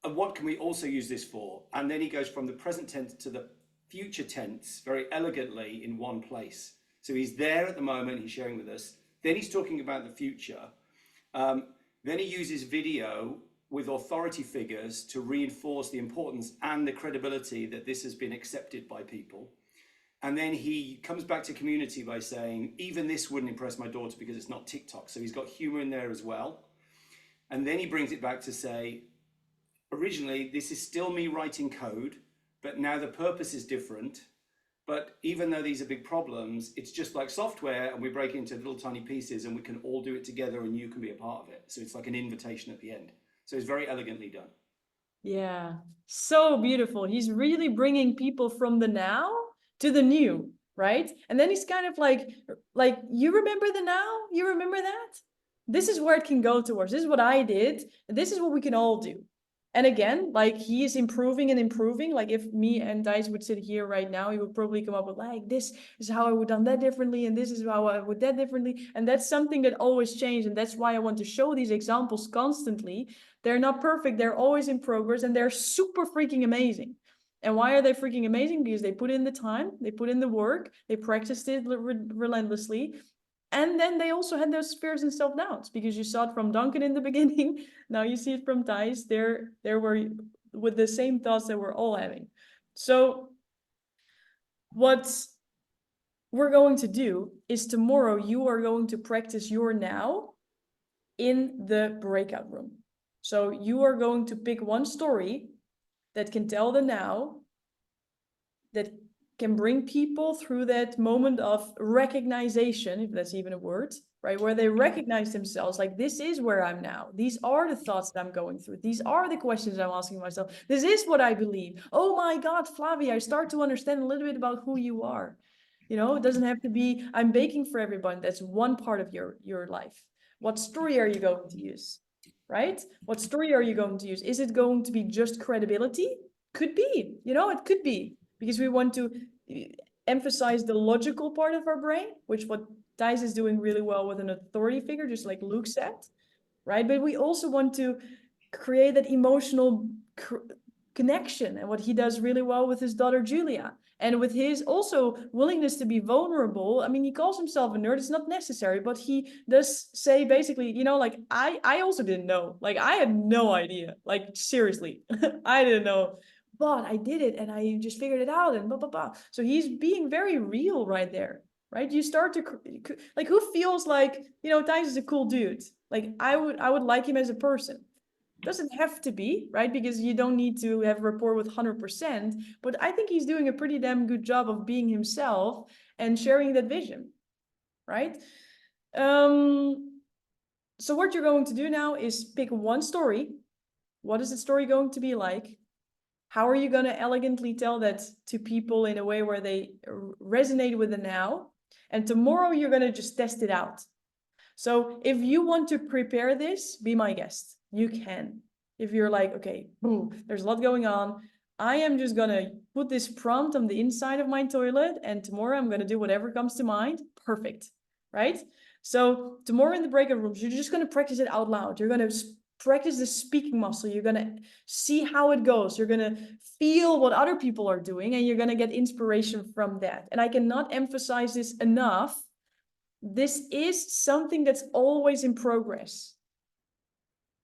and what can we also use this for? And then he goes from the present tense to the future tense very elegantly in one place. So he's there at the moment, he's sharing with us. Then he's talking about the future. Then he uses video with authority figures to reinforce the importance and the credibility that this has been accepted by people. And then he comes back to community by saying, even this wouldn't impress my daughter because it's not TikTok. So he's got humor in there as well. And then he brings it back to say, originally, this is still me writing code, but now the purpose is different. But even though these are big problems, it's just like software, and we break it into little tiny pieces and we can all do it together and you can be a part of it. So it's like an invitation at the end. So it's very elegantly done. Yeah, so beautiful. He's really bringing people from the now to the new, right? And then he's kind of like, you remember the now? You remember that? This is where it can go towards. This is what I did. This is what we can all do. And again, like he is improving and improving. Like if me and Thijs would sit here right now, he would probably come up with like, this is how I would done that differently. And this is how I would that differently. And that's something that always changes. And that's why I want to show these examples constantly. They're not perfect. They're always in progress and they're super freaking amazing. And why are they freaking amazing? Because they put in the time, they put in the work, they practiced it relentlessly. And then they also had those fears and self-doubts because you saw it from Duncan in the beginning. Now you see it from Thijs. There were with the same thoughts that we're all having. So what we're going to do is tomorrow you are going to practice your now in the breakout room. So you are going to pick one story that can tell the now, that can bring people through that moment of recognition, if that's even a word, right? Where they recognize themselves, like, this is where I'm now. These are the thoughts that I'm going through. These are the questions I'm asking myself. This is what I believe. Oh my God, Flavie, I start to understand a little bit about who you are. You know, it doesn't have to be, I'm baking for everyone. That's one part of your life. What story are you going to use, right? What story are you going to use? Is it going to be just credibility? Could be, you know, it could be. Because we want to emphasize the logical part of our brain, which what Thijs is doing really well with an authority figure, just like Luke said, right? But we also want to create that emotional connection and what he does really well with his daughter Julia, and with his also willingness to be vulnerable. I mean, he calls himself a nerd, it's not necessary, but he does say basically, you know, like I also didn't know, like I had no idea, like seriously, I didn't know, but I did it and I just figured it out and blah blah blah. So he's being very real right there, right? You start to like, who feels like, you know, Thijs is a cool dude, like I would like him as a person. Doesn't have to be, right? Because you don't need to have rapport with 100%, but I think he's doing a pretty damn good job of being himself and sharing that vision, right? So what you're going to do now is pick one story. What is the story going to be like? How are you going to elegantly tell that to people in a way where they resonate with the now? And tomorrow you're going to just test it out. So if you want to prepare this, be my guest. You can. If you're like, okay, boom, there's a lot going on. I am just going to put this prompt on the inside of my toilet and tomorrow I'm going to do whatever comes to mind. Perfect, right? So tomorrow in the breakout rooms, you're just going to practice it out loud. You're going to practice the speaking muscle. You're going to see how it goes. You're going to feel what other people are doing and you're going to get inspiration from that. And I cannot emphasize this enough. This is something that's always in progress.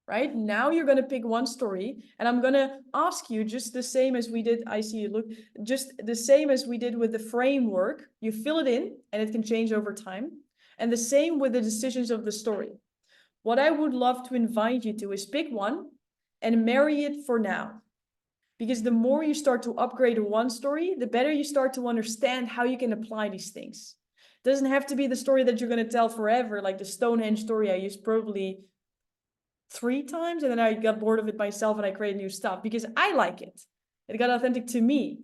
Right now, you're going to pick one story and I'm going to ask you just the same as we did. I see you look just the same as we did with the framework. You fill it in and it can change over time. And the same with the decisions of the story. What I would love to invite you to is pick one and marry it for now. Because the more you start to upgrade one story, the better you start to understand how you can apply these things. It doesn't have to be the story that you're going to tell forever, like the Stonehenge story I used probably 3 times and then I got bored of it myself and I created new stuff because I like it. It got authentic to me.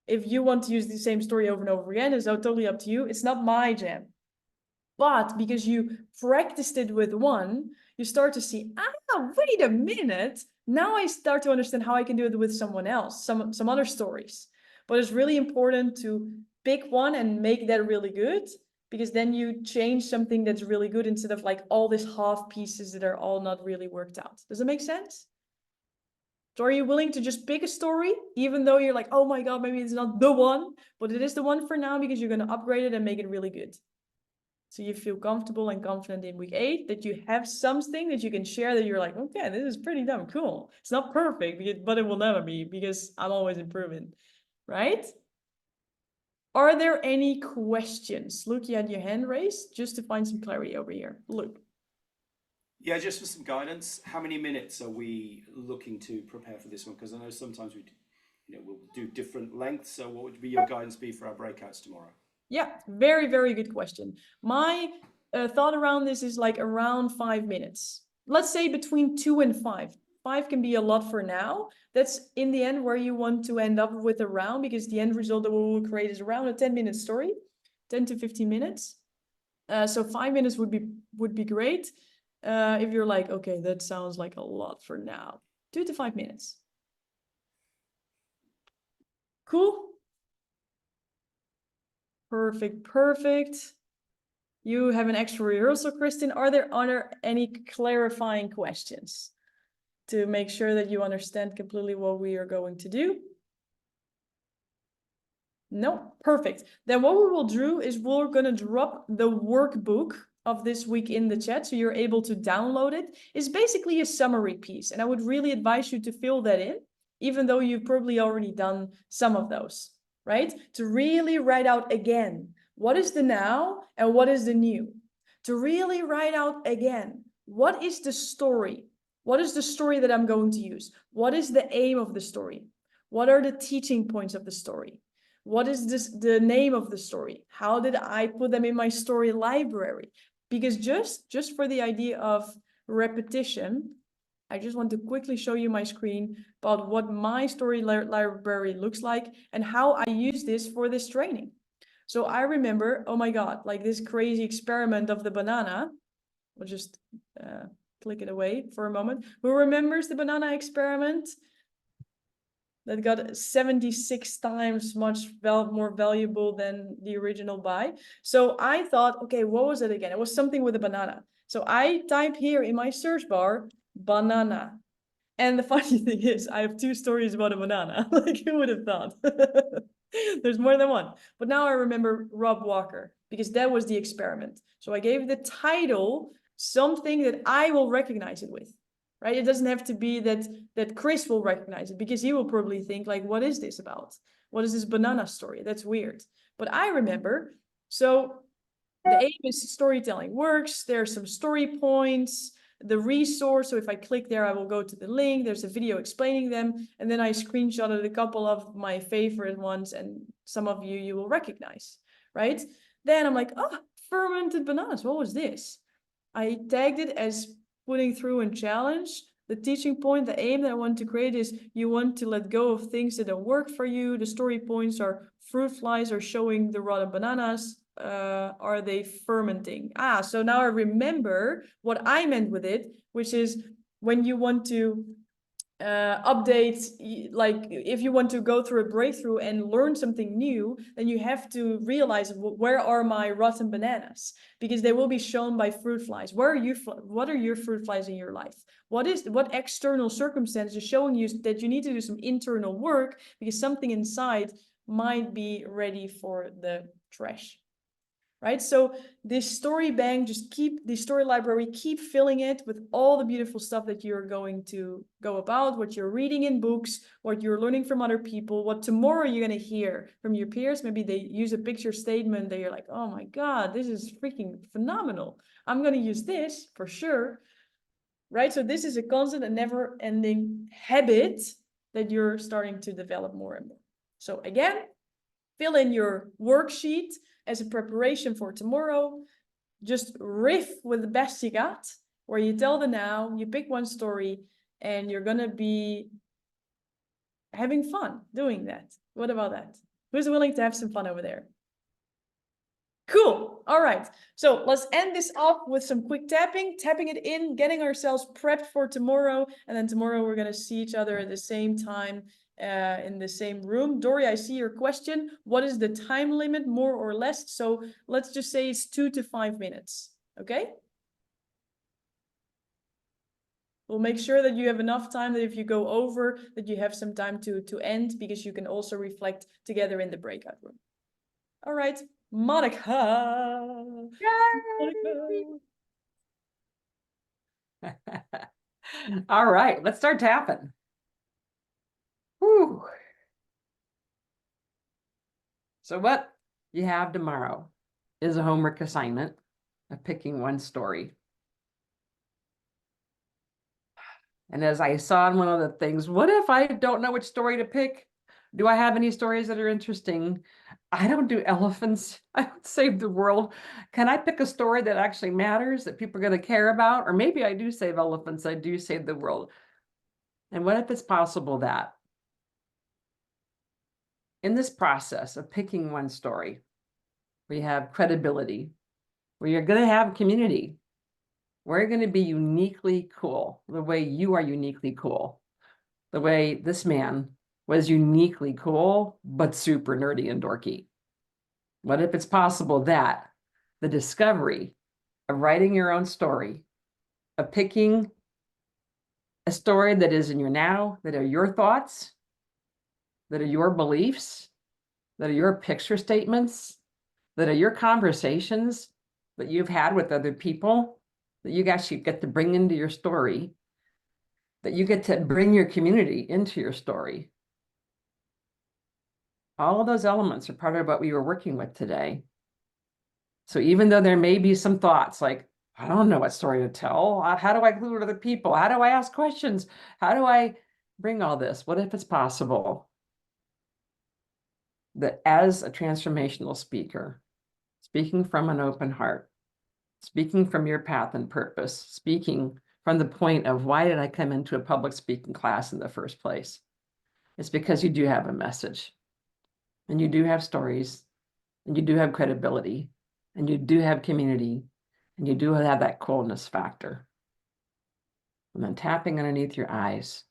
If you want to use the same story over and over again, it's totally up to you. It's not my jam. But because you practiced it with one, you start to see, wait a minute. Now I start to understand how I can do it with someone else, some other stories. But it's really important to pick one and make that really good. Because then you change something that's really good instead of like all these half pieces that are all not really worked out. Does it make sense? So are you willing to just pick a story, even though you're like, oh my God, maybe it's not the one, but it is the one for now because you're going to upgrade it and make it really good. So you feel comfortable and confident in week 8 that you have something that you can share that you're like, okay, this is pretty damn cool. It's not perfect, but it will never be because I'm always improving, right? Are there any questions? Luke, you had your hand raised just to find some clarity over here. Luke. Yeah, just for some guidance. How many minutes are we looking to prepare for this one? Because I know sometimes we'll do different lengths. So what would be your guidance be for our breakouts tomorrow? Yeah, very, very good question. My thought around this is like around 5 minutes. Let's say between 2 and 5. 5 can be a lot for now. That's in the end where you want to end up with a round because the end result that we will create is around a 10-minute story, 10 to 15 minutes. So 5 minutes would be great. If you're like, okay, that sounds like a lot for now. 2 to 5 minutes. Cool. Perfect. You have an extra rehearsal, Kristen. Are there any clarifying questions to make sure that you understand completely what we are going to do? No, perfect. Then what we will do is we're going to drop the workbook of this week in the chat so you're able to download it. It's basically a summary piece and I would really advise you to fill that in, even though you've probably already done some of those, right? To really write out again, what is the now and what is the new? To really write out again, what is the story? What is the story that I'm going to use? What is the aim of the story? What are the teaching points of the story? What is the name of the story? How did I put them in my story library? Because just for the idea of repetition, I just want to quickly show you my screen about what my story library looks like and how I use this for this training. So I remember, oh my God, like this crazy experiment of the banana. We'll just click it away for a moment. Who remembers the banana experiment? That got 76 times much more valuable than the original buy. So I thought, okay, what was it again? It was something with a banana. So I type here in my search bar, banana. And the funny thing is, I have 2 stories about a banana. Like, who would have thought? There's more than one. But now I remember Rob Walker, because that was the experiment. So I gave the title something that I will recognize it with, right? It doesn't have to be that Chris will recognize it, because he will probably think like, what is this about? What is this banana story? That's weird. But I remember, so the aim is storytelling works. There are some story points, the resource. So if I click there, I will go to the link. There's a video explaining them. And then I screenshotted a couple of my favorite ones, and some of you will recognize, right? Then I'm like, oh, fermented bananas. What was this? I tagged it as putting through a challenge. The teaching point, the aim that I want to create is you want to let go of things that don't work for you. The story points are fruit flies are showing the rotten bananas. Are they fermenting? So now I remember what I meant with it, which is when you want to update, like if you want to go through a breakthrough and learn something new, then you have to realize, where are my rotten bananas? Because they will be shown by fruit flies. What are your fruit flies in your life? What external circumstance is showing you that you need to do some internal work, because something inside might be ready for the trash, right? So this story bank, the story library, keep filling it with all the beautiful stuff that you're going to go about, what you're reading in books, what you're learning from other people, what tomorrow you're going to hear from your peers. Maybe they use a picture statement that you're like, oh my God, this is freaking phenomenal. I'm going to use this for sure, right? So this is a constant and never ending habit that you're starting to develop more and more. So again, fill in your worksheet as a preparation for tomorrow. Just riff with the best you got, where you tell the now, you pick one story, and you're gonna be having fun doing that. What about that? Who's willing to have some fun over there? Cool. All right. So let's end this off with some quick tapping it in, getting ourselves prepped for tomorrow. And then tomorrow we're going to see each other at the same time in the same room. Dory, I see your question. What is the time limit, more or less? So let's just say it's 2 to 5 minutes. Okay. We'll make sure that you have enough time that if you go over, that you have some time to end, because you can also reflect together in the breakout room. All right. Monica. All right, let's start tapping. Whew. So what you have tomorrow is a homework assignment of picking one story. And as I saw in one of the things, what if I don't know which story to pick? Do I have any stories that are interesting? I don't do elephants. I don't save the world. Can I pick a story that actually matters, that people are going to care about? Or maybe I do save elephants. I do save the world. And what if it's possible that in this process of picking one story, we have credibility, where you're going to have community, we're going to be uniquely cool, the way you are uniquely cool, the way this man was uniquely cool, but super nerdy and dorky. What if it's possible that the discovery of writing your own story, of picking a story that is in your now, that are your thoughts, that are your beliefs, that are your picture statements, that are your conversations that you've had with other people, that you actually get to bring into your story, that you get to bring your community into your story. All of those elements are part of what we were working with today. So even though there may be some thoughts like, I don't know what story to tell, how do I include other people? How do I ask questions? How do I bring all this? What if it's possible that as a transformational speaker, speaking from an open heart, speaking from your path and purpose, speaking from the point of why did I come into a public speaking class in the first place? It's because you do have a message. And you do have stories, and you do have credibility, and you do have community, and you do have that coolness factor. And then tapping underneath your eyes.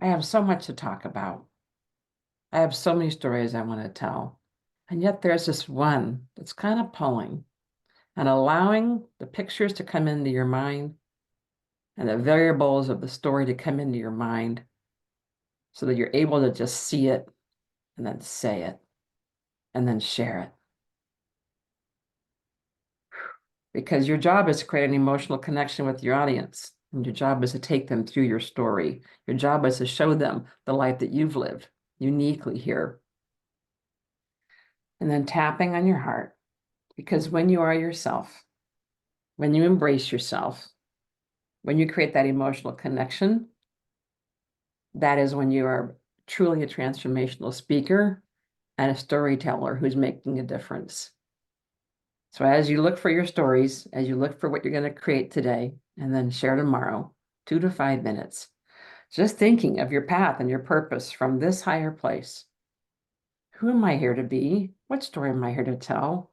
I have so much to talk about. I have so many stories I want to tell. And yet there's this one that's kind of pulling and allowing the pictures to come into your mind, and the variables of the story to come into your mind so that you're able to just see it and then say it and then share it. Because your job is to create an emotional connection with your audience. And your job is to take them through your story. Your job is to show them the life that you've lived uniquely here. And then tapping on your heart. Because when you are yourself, when you embrace yourself, when you create that emotional connection, that is when you are truly a transformational speaker and a storyteller who's making a difference. So as you look for your stories, as you look for what you're going to create today and then share tomorrow, 2 to 5 minutes, just thinking of your path and your purpose from this higher place. Who am I here to be? What story am I here to tell?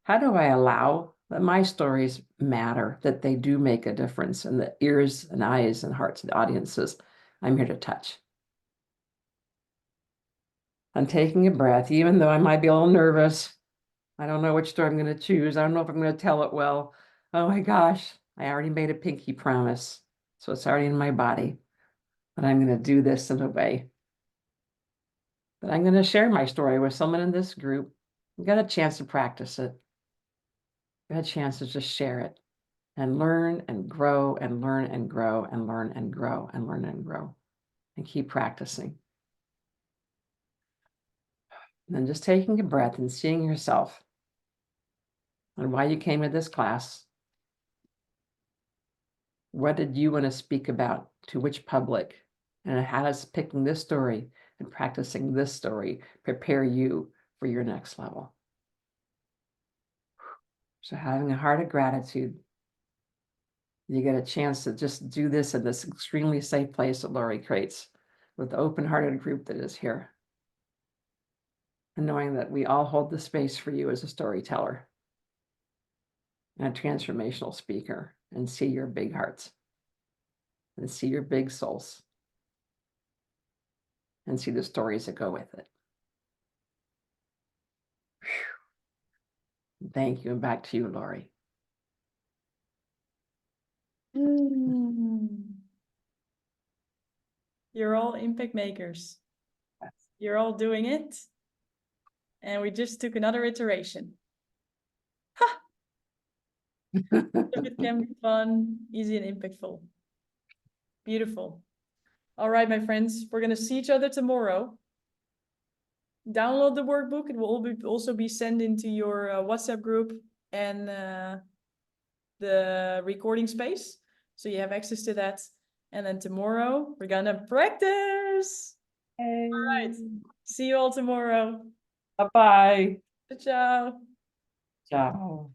How do I allow that my stories matter, that they do make a difference in the ears and eyes and hearts of the audiences I'm here to touch? I'm taking a breath, even though I might be a little nervous. I don't know which story I'm going to choose. I don't know if I'm going to tell it well. Oh my gosh, I already made a pinky promise. So it's already in my body. But I'm going to do this in a way that I'm going to share my story with someone in this group. I got a chance to practice it. I got a chance to just share it and learn and grow and learn and grow and learn and grow and learn and grow and keep practicing. And then just taking a breath and seeing yourself and why you came to this class. What did you want to speak about to which public? And how does picking this story and practicing this story prepare you for your next level? So having a heart of gratitude, you get a chance to just do this in this extremely safe place that Laurie creates with the open-hearted group that is here. And knowing that we all hold the space for you as a storyteller and a transformational speaker, and see your big hearts and see your big souls and see the stories that go with it. Whew. Thank you, and back to you, Laurie. You're all impact makers. You're all doing it. And we just took another iteration. Ha! It can be fun, easy, and impactful. Beautiful. All right, my friends, we're going to see each other tomorrow. Download the workbook. It will also be sent into your WhatsApp group and the recording space. So you have access to that. And then tomorrow, we're going to practice. All right. See you all tomorrow. Bye-bye. Ciao. Ciao.